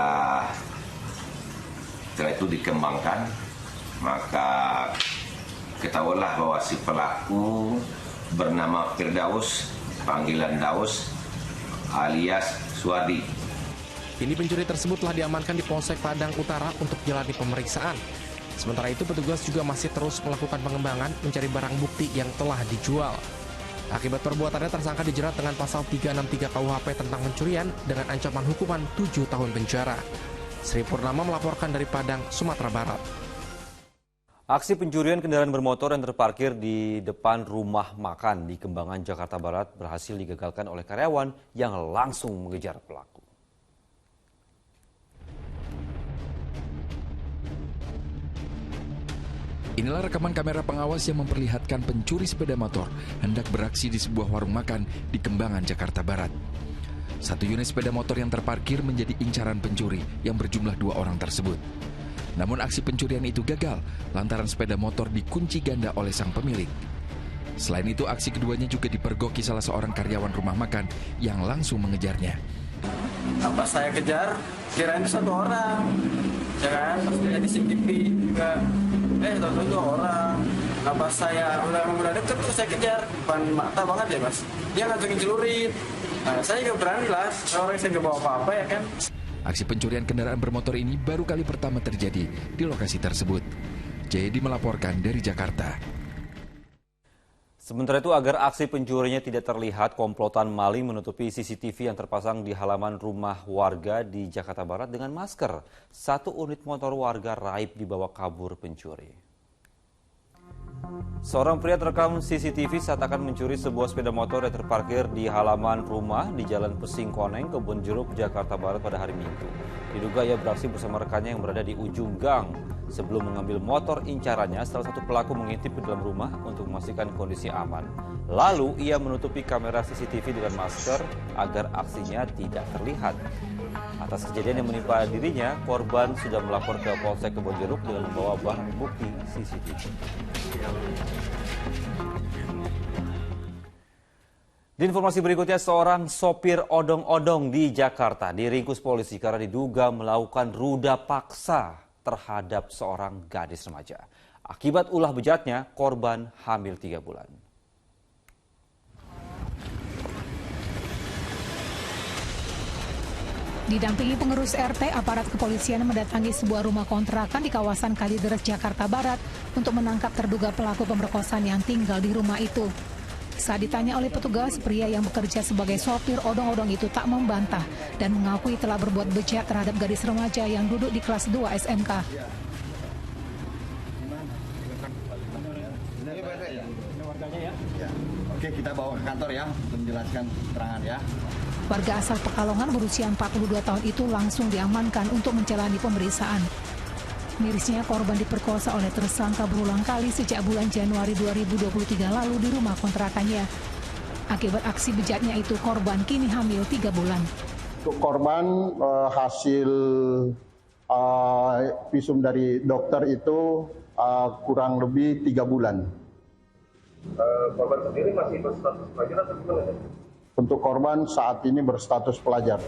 setelah itu dikembangkan, maka ketahuilah bahwa si pelaku bernama Firdaus, panggilan Daus, alias Suadi. Kini pencuri tersebut telah diamankan di Polsek Padang Utara untuk jalani pemeriksaan. Sementara itu petugas juga masih terus melakukan pengembangan mencari barang bukti yang telah dijual. Akibat perbuatannya tersangka dijerat dengan pasal 363 KUHP tentang pencurian dengan ancaman hukuman 7 tahun penjara. Sri Purnama melaporkan dari Padang, Sumatera Barat. Aksi pencurian kendaraan bermotor yang terparkir di depan rumah makan di Kembangan, Jakarta Barat berhasil digagalkan oleh karyawan yang langsung mengejar pelaku. Inilah rekaman kamera pengawas yang memperlihatkan pencuri sepeda motor hendak beraksi di sebuah warung makan di Kembangan, Jakarta Barat. Satu unit sepeda motor yang terparkir menjadi incaran pencuri yang berjumlah 2 orang tersebut. Namun aksi pencurian itu gagal lantaran sepeda motor dikunci ganda oleh sang pemilik. Selain itu, aksi keduanya juga dipergoki salah seorang karyawan rumah makan yang langsung mengejarnya. Pas saya kejar, kirain itu 1 orang, ya kan? Pas lihat di CCTV juga, tahu-tahu 2 orang. Pas saya udah deket terus saya kejar, depan mata banget ya mas. Dia ngantongin celurit. Nah, saya juga berani lah, orang saya nggak bawa apa-apa ya kan. Aksi pencurian kendaraan bermotor ini baru kali pertama terjadi di lokasi tersebut. Jayadi melaporkan dari Jakarta. Sementara itu, agar aksi pencurinya tidak terlihat, komplotan maling menutupi CCTV yang terpasang di halaman rumah warga di Jakarta Barat dengan masker. 1 unit motor warga raib dibawa kabur pencuri. Seorang pria terekam CCTV saat akan mencuri sebuah sepeda motor yang terparkir di halaman rumah di Jalan Pesing Koneng, Kebonjeruk, Jakarta Barat pada hari Minggu. Diduga ia beraksi bersama rekannya yang berada di ujung gang. Sebelum mengambil motor incarannya, salah satu pelaku mengintip ke dalam rumah untuk memastikan kondisi aman. Lalu ia menutupi kamera CCTV dengan masker agar aksinya tidak terlihat. Atas kejadian yang menimpa dirinya, korban sudah melapor ke Polsek Kebonjeruk dengan membawa barang bukti CCTV. Di informasi berikutnya, seorang sopir odong-odong di Jakarta diringkus polisi karena diduga melakukan ruda paksa terhadap seorang gadis remaja. Akibat ulah bejatnya, korban hamil 3 bulan. Didampingi pengurus RT, aparat kepolisian mendatangi sebuah rumah kontrakan di kawasan Kalideres, Jakarta Barat untuk menangkap terduga pelaku pemerkosaan yang tinggal di rumah itu. Saat ditanya oleh petugas, pria yang bekerja sebagai sopir odong-odong itu tak membantah dan mengakui telah berbuat bejat terhadap gadis remaja yang duduk di kelas 2 SMK. Oke, kita bawa ke kantor ya untuk menjelaskan keterangan ya. Warga asal Pekalongan berusia 42 tahun itu langsung diamankan untuk menjalani pemeriksaan. Mirisnya, korban diperkosa oleh tersangka berulang kali sejak bulan Januari 2023 lalu di rumah kontrakannya. Akibat aksi bejatnya itu, korban kini hamil 3 bulan. Untuk korban, hasil visum dari dokter itu kurang lebih 3 bulan. Korban sendiri masih berstatus pelajar atau gimana? Untuk korban saat ini berstatus pelajar.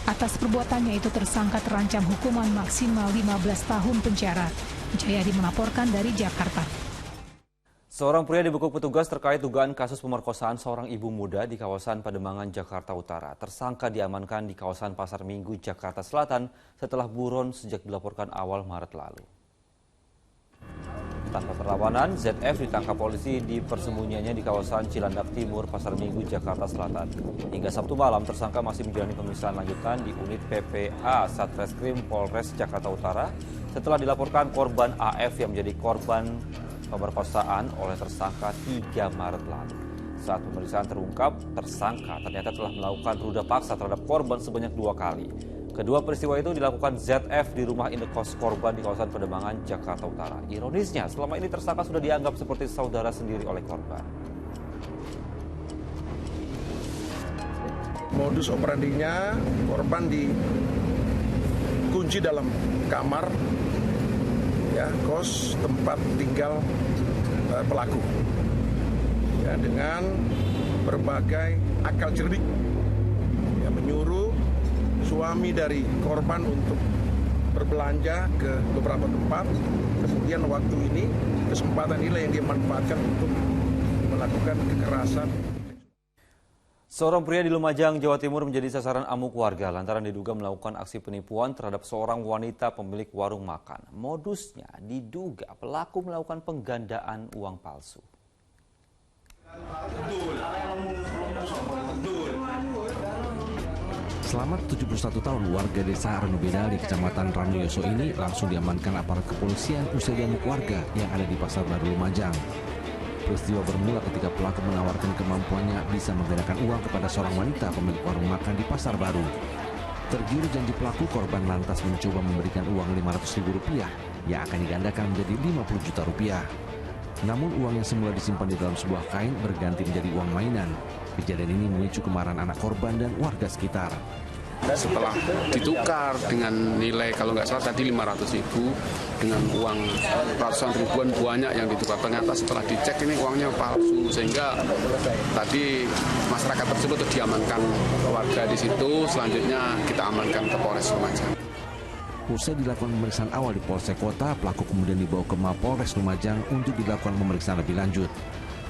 Atas perbuatannya itu, tersangka terancam hukuman maksimal 15 tahun penjara. Jayadi melaporkan dari Jakarta. Seorang pria dibekuk petugas terkait dugaan kasus pemerkosaan seorang ibu muda di kawasan Pademangan, Jakarta Utara. Tersangka diamankan di kawasan Pasar Minggu, Jakarta Selatan setelah buron sejak dilaporkan awal Maret lalu. Tanpa perlawanan, ZF ditangkap polisi di persembunyiannya di kawasan Cilandak Timur, Pasar Minggu, Jakarta Selatan. Hingga Sabtu malam, tersangka masih menjalani pemeriksaan lanjutan di unit PPA Satreskrim Polres Jakarta Utara setelah dilaporkan korban AF yang menjadi korban pemerkosaan oleh tersangka 3 Maret lalu. Saat pemeriksaan terungkap, tersangka ternyata telah melakukan ruda paksa terhadap korban sebanyak 2 kali. Kedua peristiwa itu dilakukan ZF di rumah indekos korban di kawasan Pademangan, Jakarta Utara. Ironisnya, selama ini tersangka sudah dianggap seperti saudara sendiri oleh korban. Modus operandinya, korban dikunci dalam kamar, ya, kos tempat tinggal pelaku, ya, dengan berbagai akal cerdik, ya, menyuruh suami dari korban untuk berbelanja ke beberapa tempat. Kemudian waktu ini, kesempatan inilah yang dia manfaatkan untuk melakukan kekerasan. Seorang pria di Lumajang, Jawa Timur menjadi sasaran amuk warga lantaran diduga melakukan aksi penipuan terhadap seorang wanita pemilik warung makan. Modusnya diduga pelaku melakukan penggandaan uang palsu. Selamat 71 tahun, warga desa Ranubeda di Kecamatan Ranuyoso ini langsung diamankan aparat kepolisian usai diamuk warga yang ada di Pasar Baru Lumajang. Peristiwa bermula ketika pelaku menawarkan kemampuannya bisa menggandakan uang kepada seorang wanita pemilik warung makan di Pasar Baru. Tergiur janji pelaku, korban lantas mencoba memberikan uang Rp500.000 yang akan digandakan menjadi 50 juta rupiah. Namun uang yang semula disimpan di dalam sebuah kain berganti menjadi uang mainan. Kejadian ini memicu kemarahan anak korban dan warga sekitar. Setelah ditukar dengan nilai kalau nggak salah tadi 500.000 dengan uang ratusan ribuan banyak yang ditukar, ternyata setelah dicek ini uangnya palsu, sehingga tadi masyarakat tersebut diamankan warga di situ. Selanjutnya kita amankan ke Polres Lumajang. Usai dilakukan pemeriksaan awal di Polsek Kota, pelaku kemudian dibawa ke Mapolres Lumajang untuk dilakukan pemeriksaan lebih lanjut.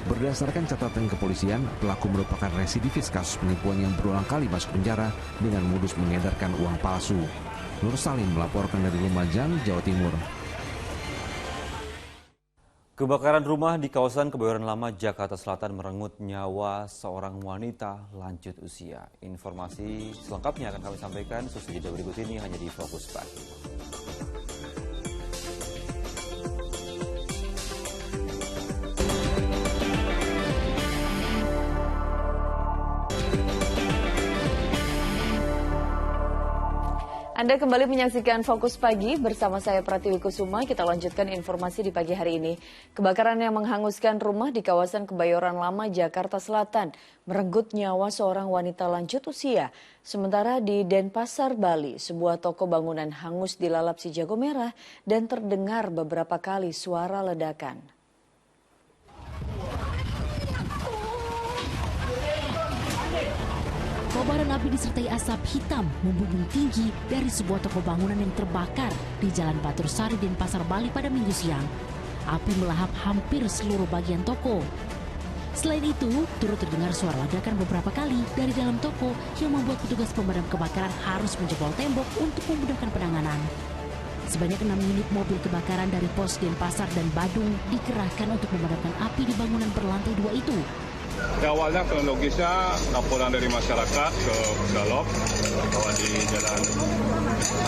Berdasarkan catatan kepolisian, pelaku merupakan residivis kasus penipuan yang berulang kali masuk penjara dengan modus mengedarkan uang palsu. Nur Salim melaporkan dari Lumajang, Jawa Timur. Kebakaran rumah di kawasan Kebayoran Lama, Jakarta Selatan merenggut nyawa seorang wanita lanjut usia. Informasi selengkapnya akan kami sampaikan sesudah jeda berikut ini hanya di Fokus Pagi. Anda kembali menyaksikan Fokus Pagi bersama saya Pratiwi Kusuma. Kita lanjutkan informasi di pagi hari ini. Kebakaran yang menghanguskan rumah di kawasan Kebayoran Lama, Jakarta Selatan merenggut nyawa seorang wanita lanjut usia. Sementara di Denpasar, Bali, sebuah toko bangunan hangus dilalap si jago merah dan terdengar beberapa kali suara ledakan. Kobaran api disertai asap hitam membumbung tinggi dari sebuah toko bangunan yang terbakar di Jalan Batur Sari, Denpasar, Bali pada Minggu siang. Api melahap hampir seluruh bagian toko. Selain itu, turut terdengar suara ledakan beberapa kali dari dalam toko yang membuat petugas pemadam kebakaran harus menjebol tembok untuk memudahkan penanganan. Sebanyak 6 unit mobil kebakaran dari pos Denpasar dan Badung dikerahkan untuk memadamkan api di bangunan berlantai 2 itu. Awalnya kronologisnya laporan dari masyarakat ke Pusalop bahwa di Jalan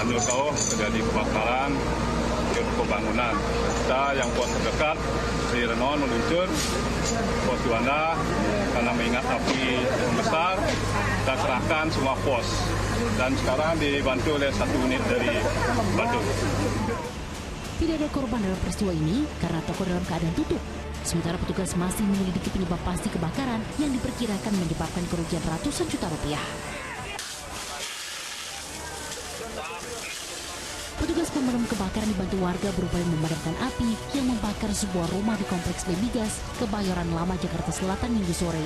Anurkau terjadi kebakaran di pembangunan. Kita yang pos terdekat di Renon meluncur pos Juanda karena mengingat api besar, kita kerahkan semua pos dan sekarang dibantu oleh 1 unit dari Badung. Tidak ada korban dalam peristiwa ini karena toko dalam keadaan tutup. Sementara petugas masih menyelidiki penyebab pasti kebakaran yang diperkirakan menyebabkan kerugian ratusan juta rupiah. Petugas pemadam kebakaran dibantu warga berupaya memadamkan api yang membakar sebuah rumah di Kompleks Lemigas, Kebayoran Lama, Jakarta Selatan Minggu sore.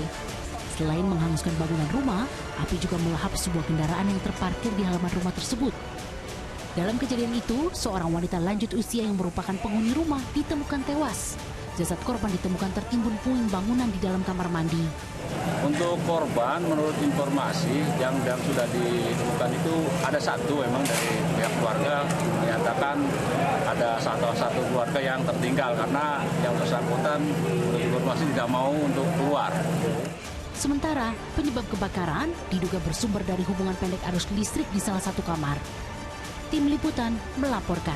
Selain menghanguskan bangunan rumah, api juga melahap sebuah kendaraan yang terparkir di halaman rumah tersebut. Dalam kejadian itu, seorang wanita lanjut usia yang merupakan penghuni rumah ditemukan tewas. Jasad korban ditemukan tertimbun puing bangunan di dalam kamar mandi. Untuk korban, menurut informasi yang sudah ditemukan itu ada satu memang dari pihak keluarga menyatakan ada satu keluarga yang tertinggal karena yang bersangkutan menurut informasi tidak mau untuk keluar. Sementara penyebab kebakaran diduga bersumber dari hubungan pendek arus listrik di salah satu kamar. Tim Liputan melaporkan.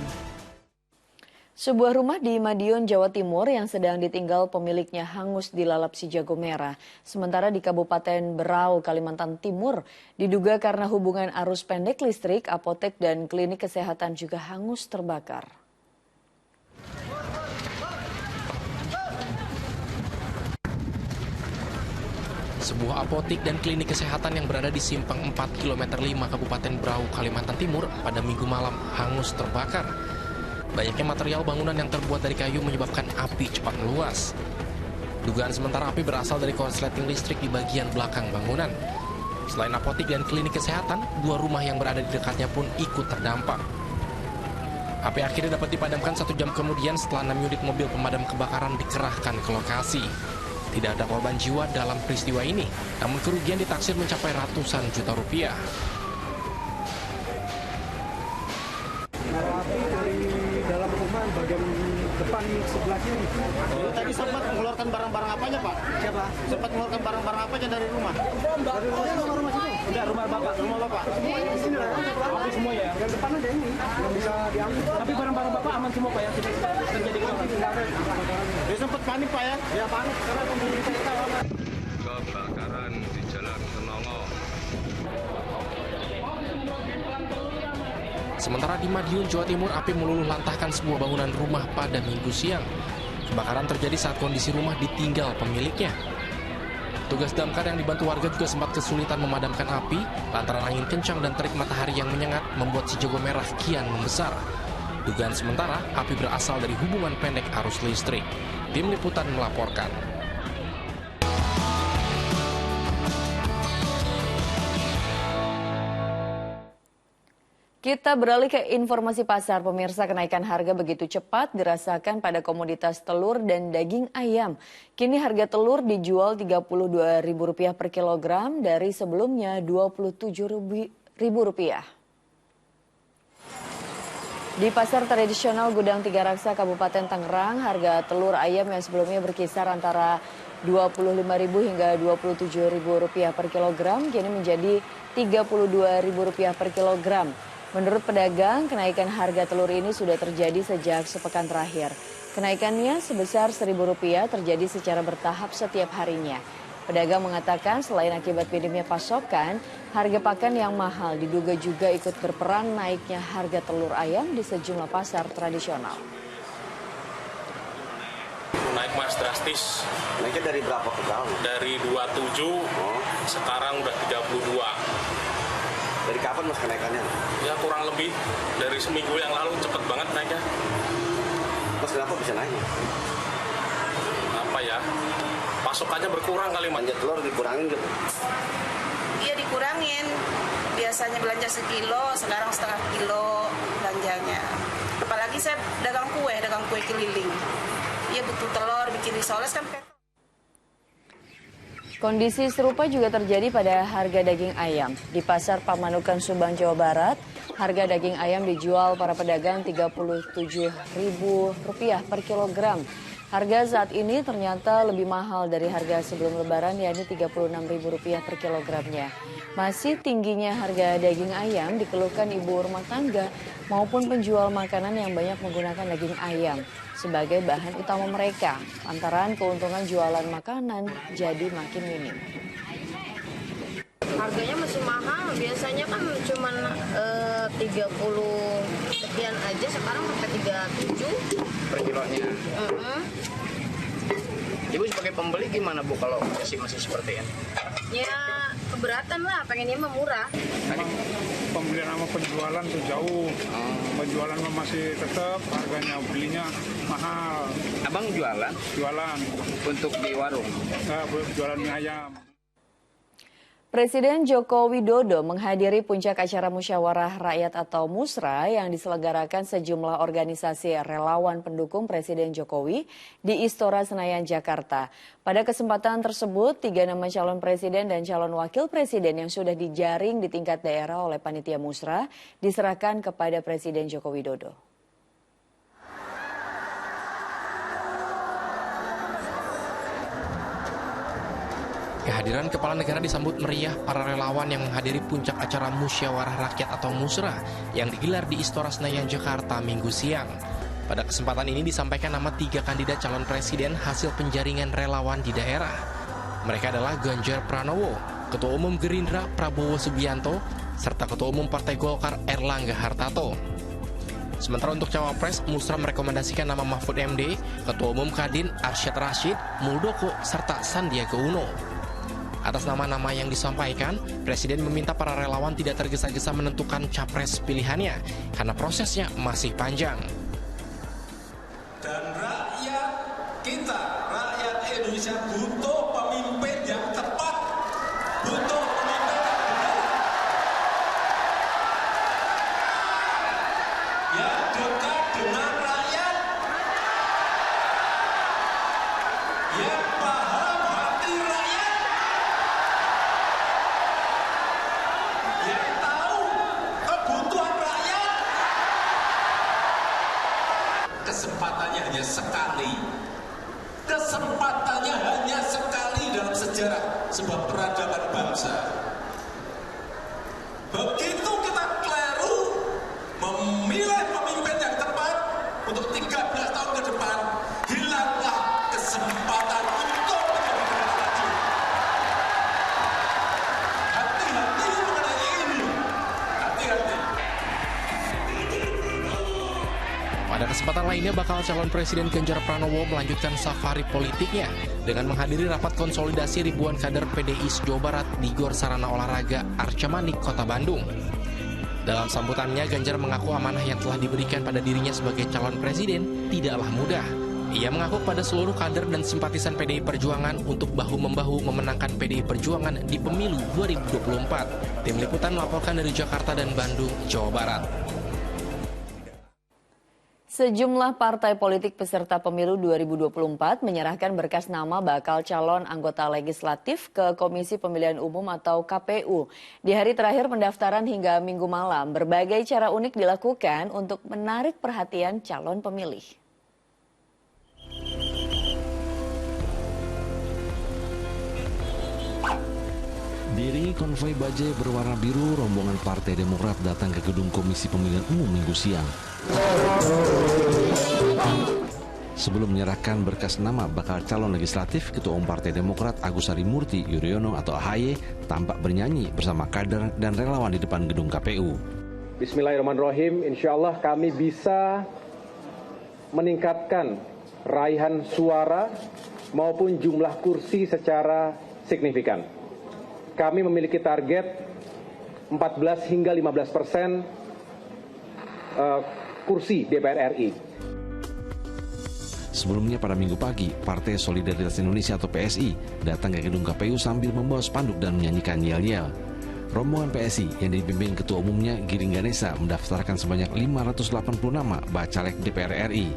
Sebuah rumah di Madiun, Jawa Timur yang sedang ditinggal pemiliknya hangus dilalap si jago merah. Sementara di Kabupaten Berau, Kalimantan Timur, diduga karena hubungan arus pendek listrik, apotek dan klinik kesehatan juga hangus terbakar. Sebuah apotik dan klinik kesehatan yang berada di Simpang 4 km 5 Kabupaten Berau, Kalimantan Timur pada Minggu malam hangus terbakar. Banyaknya material bangunan yang terbuat dari kayu menyebabkan api cepat meluas. Dugaan sementara api berasal dari korsleting listrik di bagian belakang bangunan. Selain apotik dan klinik kesehatan, 2 rumah yang berada di dekatnya pun ikut terdampak. Api akhirnya dapat dipadamkan 1 jam kemudian setelah 6 unit mobil pemadam kebakaran dikerahkan ke lokasi. Tidak ada korban jiwa dalam peristiwa ini, namun kerugian ditaksir mencapai ratusan juta rupiah. Bagian depan sebelah kiri. Tadi sempat mengeluarkan barang-barang apanya, Pak? Siapa? Sempat mengeluarkan barang-barang apanya dari rumah? Dari rumah situ? Enggak, rumah Bapak. Rumah Bapak. Semua di sini lah. Api semua ya. Yang depan ada ini yang bisa diambil. Tapi barang-barang Bapak aman semua, Pak ya? Terjadi kebakaran. Dia sempat panik, Pak ya? Ya panik karena pembeli kita aman. Kebakaran di Jalan Kenongo. Sementara di Madiun, Jawa Timur, api meluluh lantahkan sebuah bangunan rumah pada Minggu siang. Kebakaran terjadi saat kondisi rumah ditinggal pemiliknya. Tugas damkar yang dibantu warga juga sempat kesulitan memadamkan api lantaran angin kencang dan terik matahari yang menyengat membuat si jago merah kian membesar. Dugaan sementara, api berasal dari hubungan pendek arus listrik. Tim Liputan melaporkan. Kita beralih ke informasi pasar. Pemirsa, kenaikan harga begitu cepat dirasakan pada komoditas telur dan daging ayam. Kini harga telur dijual Rp32.000 per kilogram dari sebelumnya Rp27.000. Di pasar tradisional Gudang Tiga Raksa Kabupaten Tangerang, harga telur ayam yang sebelumnya berkisar antara Rp25.000 hingga Rp27.000 per kilogram kini menjadi Rp32.000 per kilogram. Menurut pedagang, kenaikan harga telur ini sudah terjadi sejak sepekan terakhir. Kenaikannya sebesar Rp1.000 terjadi secara bertahap setiap harinya. Pedagang mengatakan selain akibat minimnya pasokan, harga pakan yang mahal diduga juga ikut berperan naiknya harga telur ayam di sejumlah pasar tradisional. Naik mas drastis. Naiknya dari berapa ke berapa? Dari 27, sekarang udah 32. Dari kapan mas kenaikannya? Ya kurang lebih dari seminggu yang lalu, cepet banget naiknya. Mas kenapa bisa naik? Apa ya? Pasokannya berkurang kali mas. Belanja telur dikurangin gitu? Iya dikurangin. Biasanya belanja sekilo, sekarang setengah kilo belanjanya. Apalagi saya dagang kue keliling. Iya butuh telur, bikin risoles kan. Kondisi serupa juga terjadi pada harga daging ayam. Di Pasar Pamanukan, Subang, Jawa Barat, harga daging ayam dijual para pedagang Rp37.000 per kilogram. Harga saat ini ternyata lebih mahal dari harga sebelum Lebaran, yakni Rp36.000 per kilogramnya. Masih tingginya harga daging ayam dikeluhkan ibu rumah tangga maupun penjual makanan yang banyak menggunakan daging ayam sebagai bahan utama mereka. Lantaran keuntungan jualan makanan jadi makin minim. Harganya masih mahal, biasanya kan cuma 30 sekian aja, sekarang sampai 37 per kilonya. Ibu sebagai pembeli gimana Bu kalau masih seperti ini? Ya keberatan lah, pengennya mah murah. Pembelian sama penjualan tuh jauh. Penjualan masih tetap, harganya belinya mahal. Abang jualan? Jualan. Untuk di warung? Jualan mie ayam. Presiden Joko Widodo menghadiri puncak acara Musyawarah Rakyat atau Musra yang diselenggarakan sejumlah organisasi relawan pendukung Presiden Jokowi di Istora Senayan, Jakarta. Pada kesempatan tersebut, 3 nama calon presiden dan calon wakil presiden yang sudah dijaring di tingkat daerah oleh panitia Musra diserahkan kepada Presiden Joko Widodo. Kehadiran Kepala Negara disambut meriah para relawan yang menghadiri puncak acara Musyawarah Rakyat atau Musra yang digelar di Istora Senayan, Jakarta Minggu siang. Pada kesempatan ini disampaikan nama 3 kandidat calon presiden hasil penjaringan relawan di daerah. Mereka adalah Ganjar Pranowo, Ketua Umum Gerindra Prabowo Subianto, serta Ketua Umum Partai Golkar Erlangga Hartarto. Sementara untuk Cawapres, Musra merekomendasikan nama Mahfud MD, Ketua Umum Kadin Arsyad Rashid, Muldoko, serta Sandiaga Uno. Atas nama-nama yang disampaikan, Presiden meminta para relawan tidak tergesa-gesa menentukan capres pilihannya karena prosesnya masih panjang. Dan rakyat kita, rakyat Indonesia butuh pemimpin yang tepat, butuh pemimpin yang benar, yang dekat dengan rakyat, yang paham hati rakyat, yang tahu kebutuhan rakyat. Kesempatannya hanya sekali. Kesempatannya hanya sekali dalam sejarah sebuah peradaban bangsa. Begitu kita keliru memilih pemimpin yang tepat untuk 13 tahun ke depan, hilanglah kesempatan untuk menjadi maju. Hati-hati mengenai ini. Hati-hati. kesempatan lainnya, bakal calon Presiden Ganjar Pranowo melanjutkan safari politiknya dengan menghadiri rapat konsolidasi ribuan kader PDI Jawa Barat di Gor Sarana Olahraga Arca Manik, Kota Bandung. Dalam sambutannya, Ganjar mengaku amanah yang telah diberikan pada dirinya sebagai calon presiden tidaklah mudah. Ia mengaku pada seluruh kader dan simpatisan PDI Perjuangan untuk bahu-membahu memenangkan PDI Perjuangan di pemilu 2024. Tim Liputan melaporkan dari Jakarta dan Bandung, Jawa Barat. Sejumlah partai politik peserta pemilu 2024 menyerahkan berkas nama bakal calon anggota legislatif ke Komisi Pemilihan Umum atau KPU. Di hari terakhir pendaftaran hingga Minggu malam, berbagai cara unik dilakukan untuk menarik perhatian calon pemilih. Diiringi konvoi bajai berwarna biru, rombongan Partai Demokrat datang ke gedung Komisi Pemilihan Umum Minggu siang. Sebelum menyerahkan berkas nama bakal calon legislatif, Ketua Umum Partai Demokrat Agus Harimurti Yudhoyono atau AHY tampak bernyanyi bersama kader dan relawan di depan gedung KPU. Bismillahirrahmanirrahim, insya Allah kami bisa meningkatkan raihan suara maupun jumlah kursi secara signifikan. Kami memiliki target 14 hingga 15% kursi DPR RI. Sebelumnya pada Minggu pagi, Partai Solidaritas Indonesia atau PSI datang ke gedung KPU sambil membawa spanduk dan menyanyikan yel-yel. Rombongan PSI yang dipimpin Ketua Umumnya Giring Ganesa mendaftarkan sebanyak 580 nama bacalek DPR RI.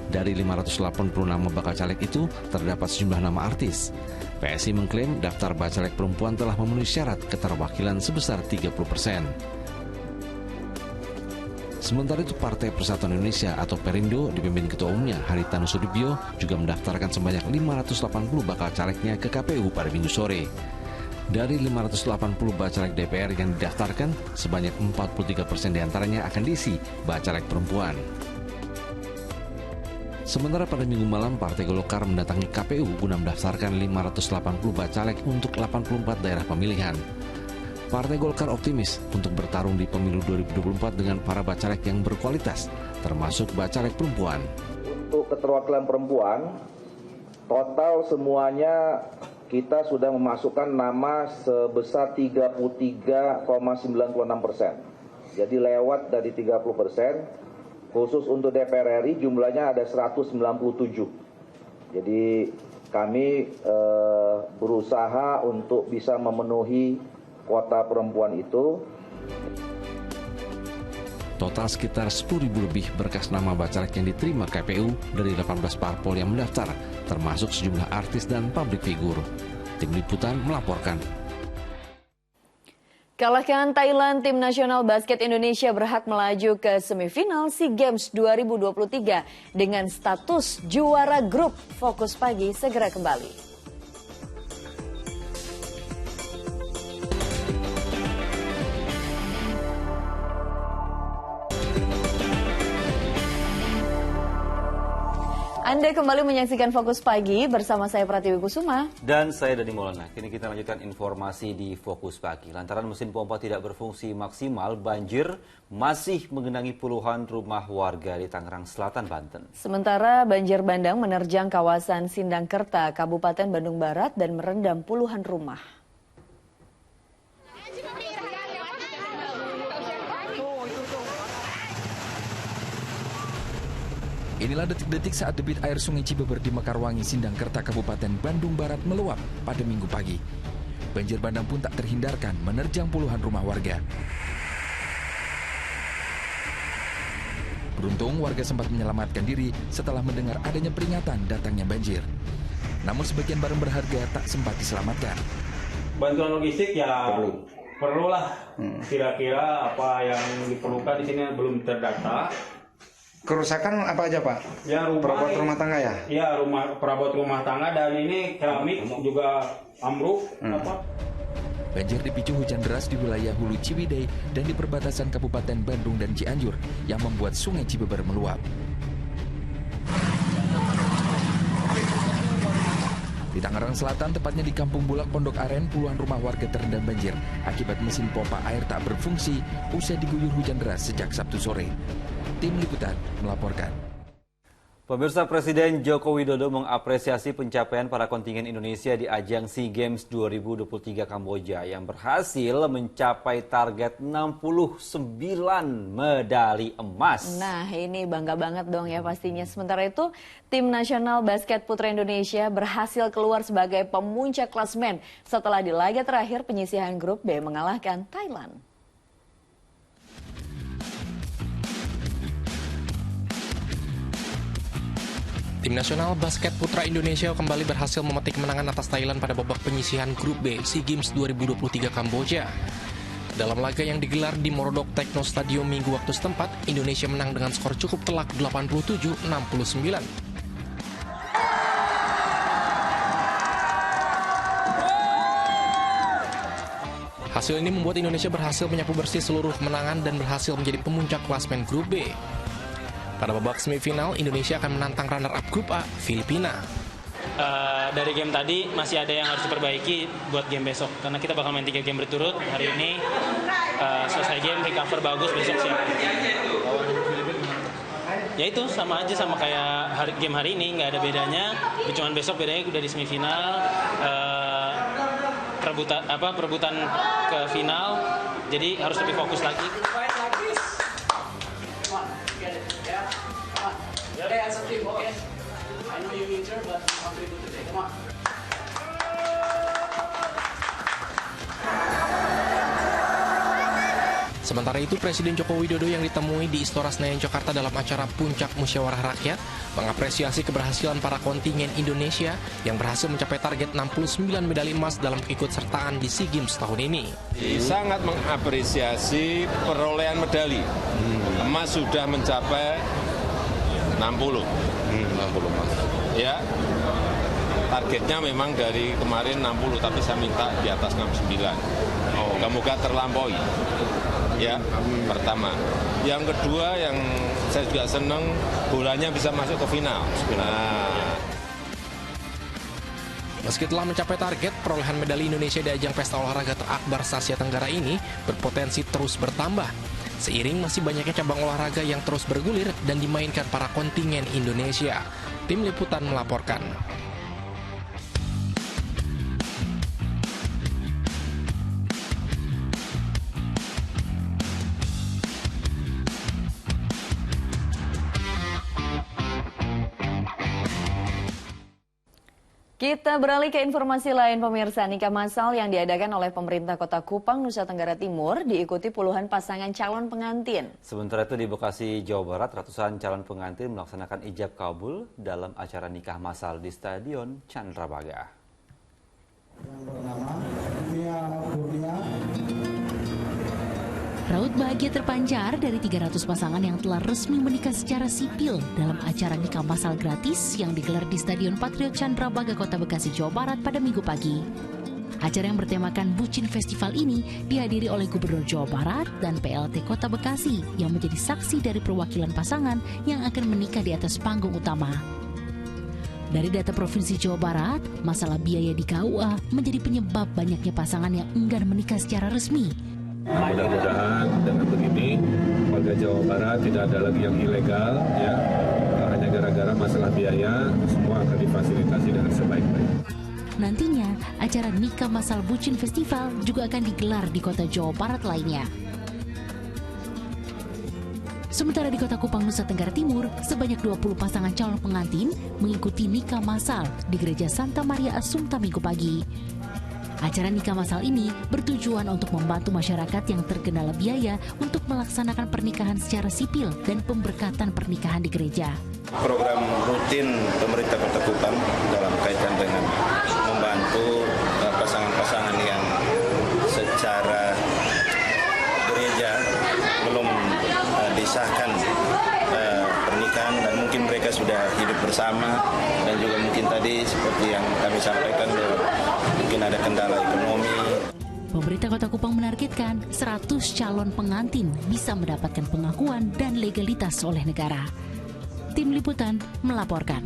Dari 580 nama bakal caleg itu, terdapat sejumlah nama artis. PSI mengklaim daftar bacalek perempuan telah memenuhi syarat keterwakilan sebesar 30%. Sementara itu, Partai Persatuan Indonesia atau Perindo dipimpin Ketua Umumnya Haritanu Sudibyo juga mendaftarkan sebanyak 580 bakal calegnya ke KPU pada Minggu sore. Dari 580 bacalek DPR yang didaftarkan, sebanyak 43% diantaranya akan diisi bacalek perempuan. Sementara pada Minggu malam, Partai Golkar mendatangi KPU guna mendaftarkan 580 bacalek untuk 84 daerah pemilihan. Partai Golkar optimis untuk bertarung di pemilu 2024 dengan para bacalek yang berkualitas, termasuk bacalek perempuan. Untuk keterwakilan perempuan, total semuanya kita sudah memasukkan nama sebesar 33,96%. Jadi lewat dari 30%. Khusus untuk DPR RI jumlahnya ada 197. Jadi kami berusaha untuk bisa memenuhi kuota perempuan itu. Total sekitar 10.000 lebih berkas nama bacalek yang diterima KPU dari 18 parpol yang mendaftar, termasuk sejumlah artis dan publik figur. Tim Liputan melaporkan. Kalahkan Thailand, tim nasional basket Indonesia berhak melaju ke semifinal SEA Games 2023 dengan status juara grup. Fokus Pagi segera kembali. Anda kembali menyaksikan Fokus Pagi bersama saya Pratiwi Kusuma. Dan saya Dani Maulana. Kini kita lanjutkan informasi di Fokus Pagi. Lantaran mesin pompa tidak berfungsi maksimal, banjir masih menggenangi puluhan rumah warga di Tangerang Selatan, Banten. Sementara banjir bandang menerjang kawasan Sindangkerta, Kabupaten Bandung Barat dan merendam puluhan rumah. Inilah detik-detik saat debit air Sungai Cibeber di Mekarwangi, Sindangkerta, Kabupaten Bandung Barat meluap pada Minggu pagi. Banjir bandang pun tak terhindarkan menerjang puluhan rumah warga. Beruntung warga sempat menyelamatkan diri setelah mendengar adanya peringatan datangnya banjir. Namun sebagian barang berharga tak sempat diselamatkan. Bantuan logistik ya perlulah. Kira-kira apa yang diperlukan di sini belum terdata. Kerusakan apa aja Pak? Ya, perabot rumah tangga ya? Ya, perabot rumah tangga dan ini keramik juga ambruk. Banjir dipicu hujan deras di wilayah Hulu Ciwidey dan di perbatasan Kabupaten Bandung dan Cianjur yang membuat Sungai Cibeber meluap. Di Tangerang Selatan, tepatnya di Kampung Bulak, Pondok Aren, puluhan rumah warga terendam banjir akibat mesin pompa air tak berfungsi usai diguyur hujan deras sejak Sabtu sore. Tim Liputan melaporkan. Pemirsa, Presiden Joko Widodo mengapresiasi pencapaian para kontingen Indonesia di ajang SEA Games 2023 Kamboja yang berhasil mencapai target 69 medali emas. Nah, ini bangga banget dong ya pastinya. Sementara itu, tim nasional basket putra Indonesia berhasil keluar sebagai pemuncak klasemen setelah di laga terakhir penyisihan grup B mengalahkan Thailand. Tim nasional basket putra Indonesia kembali berhasil memetik kemenangan atas Thailand pada babak penyisihan grup B SEA Games 2023 Kamboja. Dalam laga yang digelar di Morodok Tekno Stadium minggu waktu setempat, Indonesia menang dengan skor cukup telak 87-69. Hasil ini membuat Indonesia berhasil menyapu bersih seluruh kemenangan dan berhasil menjadi pemuncak klasemen grup B. Pada babak semifinal, Indonesia akan menantang runner-up grup A, Filipina. Dari game tadi masih ada yang harus diperbaiki buat game besok. Karena kita bakal main 3 game berturut. Hari ini selesai game, recover bagus, besok siap. Ya itu sama aja sama kayak game hari ini, nggak ada bedanya. Cuman besok bedanya udah di semifinal. Perebutan ke final. Jadi harus lebih fokus lagi. As a team, okay? I know you injured, but you have to do today. Come on. Sementara itu, Presiden Joko Widodo yang ditemui di Istora Senayan Jakarta dalam acara Puncak Musyawarah Rakyat mengapresiasi keberhasilan para kontingen Indonesia yang berhasil mencapai target 69 medali emas dalam keikutsertaan di SEA Games tahun ini. Sangat mengapresiasi perolehan medali. Emas sudah mencapai 60 emas. Ya, targetnya memang dari kemarin 60, tapi saya minta di atas 69. Moga-moga terlampaui. Ya, pertama. Yang kedua yang saya juga senang, bolanya bisa masuk ke final. Nah. Meski telah mencapai target, perolehan medali Indonesia di ajang pesta olahraga terakbar se-Asia Tenggara ini berpotensi terus bertambah. Seiring masih banyaknya cabang olahraga yang terus bergulir dan dimainkan para kontingen Indonesia. Tim Liputan melaporkan. Kita beralih ke informasi lain, pemirsa. Nikah massal yang diadakan oleh pemerintah Kota Kupang, Nusa Tenggara Timur diikuti puluhan pasangan calon pengantin. Sementara itu di Bekasi, Jawa Barat, ratusan calon pengantin melaksanakan ijab kabul dalam acara nikah massal di Stadion Candrabaga. Raut bahagia terpancar dari 300 pasangan yang telah resmi menikah secara sipil dalam acara nikah massal gratis yang digelar di Stadion Patriot Candrabaga, Kota Bekasi, Jawa Barat pada Minggu pagi. Acara yang bertemakan Bucin Festival ini dihadiri oleh Gubernur Jawa Barat dan PLT Kota Bekasi yang menjadi saksi dari perwakilan pasangan yang akan menikah di atas panggung utama. Dari data Provinsi Jawa Barat, masalah biaya di KUA menjadi penyebab banyaknya pasangan yang enggan menikah secara resmi. Mudah-mudahan dengan begini warga Jawa Barat tidak ada lagi yang ilegal, ya. Hanya gara-gara masalah biaya, semua akan difasilitasi dengan sebaik-baiknya. Nantinya, acara nikah massal Bucin Festival juga akan digelar di kota Jawa Barat lainnya. Sementara di Kota Kupang, Nusa Tenggara Timur, sebanyak 20 pasangan calon pengantin mengikuti nikah massal di Gereja Santa Maria Assumpta Minggu pagi. Acara nikah massal ini bertujuan untuk membantu masyarakat yang terkendala biaya untuk melaksanakan pernikahan secara sipil dan pemberkatan pernikahan di gereja. Program rutin pemerintah Kota Kupang dalam kaitan dengan membantu pasangan-pasangan yang secara gereja belum disahkan pernikahan dan mungkin mereka sudah hidup bersama dan juga mungkin tadi seperti yang kami sampaikan mungkin ada kendala ekonomi. Pemerintah Kota Kupang menargetkan 100 calon pengantin bisa mendapatkan pengakuan dan legalitas oleh negara. Tim Liputan melaporkan.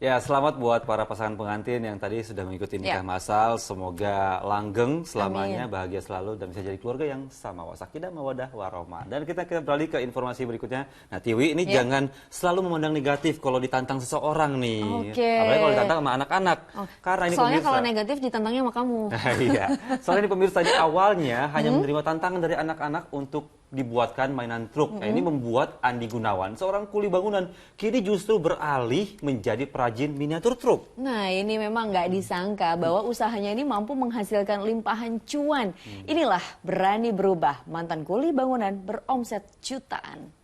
Ya, selamat buat para pasangan pengantin yang tadi sudah mengikuti nikah massal. Semoga langgeng selamanya, bahagia selalu, dan bisa jadi keluarga yang sama wasakinah mawadah warahmah. Dan kita beralih ke informasi berikutnya. Nah, Tiwi, ini jangan selalu memandang negatif kalau ditantang seseorang nih. Apalagi kalau ditantang sama anak-anak. Karena ini soalnya pemirsa, kalau negatif ditantangnya sama kamu. Iya. Soalnya ini pemirsa di awalnya hanya menerima tantangan dari anak-anak untuk dibuatkan mainan truk. Nah, ini membuat Andi Gunawan, seorang kuli bangunan, kini justru beralih menjadi perajin miniatur truk. Nah, ini memang nggak disangka bahwa usahanya ini mampu menghasilkan limpahan cuan. Inilah berani berubah, mantan kuli bangunan beromset jutaan.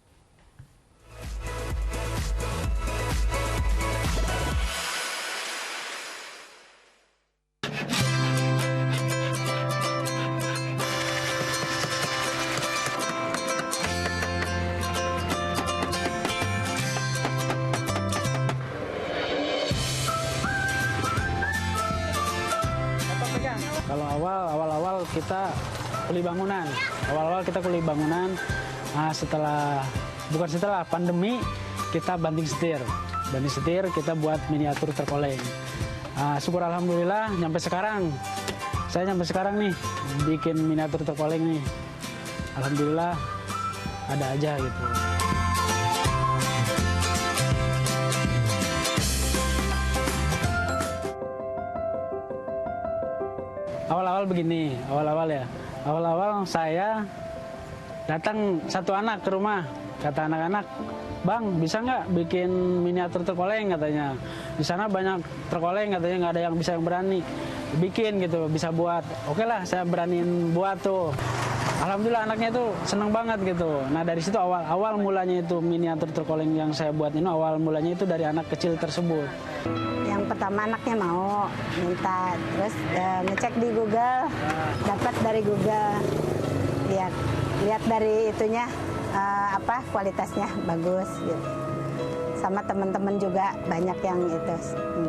Kalau awal-awal kita kuli bangunan. Awal-awal kita kuli bangunan. Nah, bukan setelah pandemi kita banting setir. Banting setir kita buat miniatur terkoleng. Syukur alhamdulillah nyampe sekarang. Saya nyampe sekarang nih bikin miniatur terkoleng nih. Alhamdulillah ada aja gitu. Awal-awal begini, awal-awal saya datang satu anak ke rumah, kata anak-anak, "Bang, bisa nggak bikin miniatur terkoleng?" katanya. Di sana banyak terkoleng, katanya nggak ada yang bisa yang berani bikin gitu, bisa buat. Oke lah, saya beraniin buat tuh. Alhamdulillah anaknya tuh seneng banget gitu. Nah, dari situ awal mulanya itu miniatur terkoleng yang saya buat ini, awal mulanya itu dari anak kecil tersebut. Yang pertama anaknya mau minta, terus ngecek di Google, dapat dari Google, lihat dari itunya kualitasnya bagus gitu. Sama teman-teman juga banyak yang itu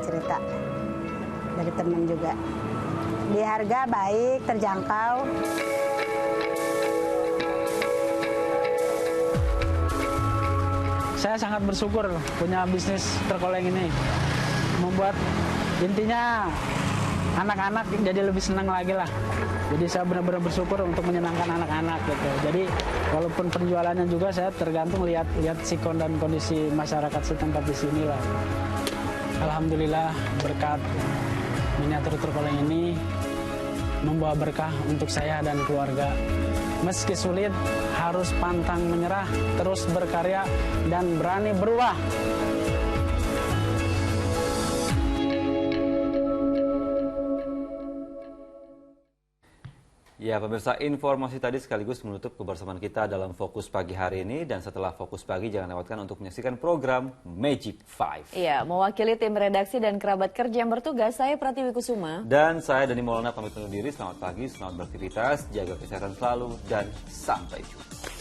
cerita dari teman juga. Di harga baik, terjangkau. Saya sangat bersyukur punya bisnis terkoleng ini. Membuat intinya anak-anak jadi lebih senang lagi lah. Jadi saya benar-benar bersyukur untuk menyenangkan anak-anak gitu. Jadi walaupun penjualannya juga saya tergantung lihat sikon dan kondisi masyarakat setempat di sini lah. Alhamdulillah berkat miniatur terkoleng ini membawa berkah untuk saya dan keluarga. Meski sulit, harus pantang menyerah, terus berkarya, dan berani berubah. Ya, pemirsa, informasi tadi sekaligus menutup kebersamaan kita dalam Fokus Pagi hari ini. Dan setelah Fokus Pagi, jangan lewatkan untuk menyaksikan program Magic 5. Iya, mewakili tim redaksi dan kerabat kerja yang bertugas, saya Pratiwi Kusuma. Dan saya Dani Maulana pamit undur diri. Selamat pagi, selamat beraktivitas, jaga kesehatan selalu, dan sampai jumpa.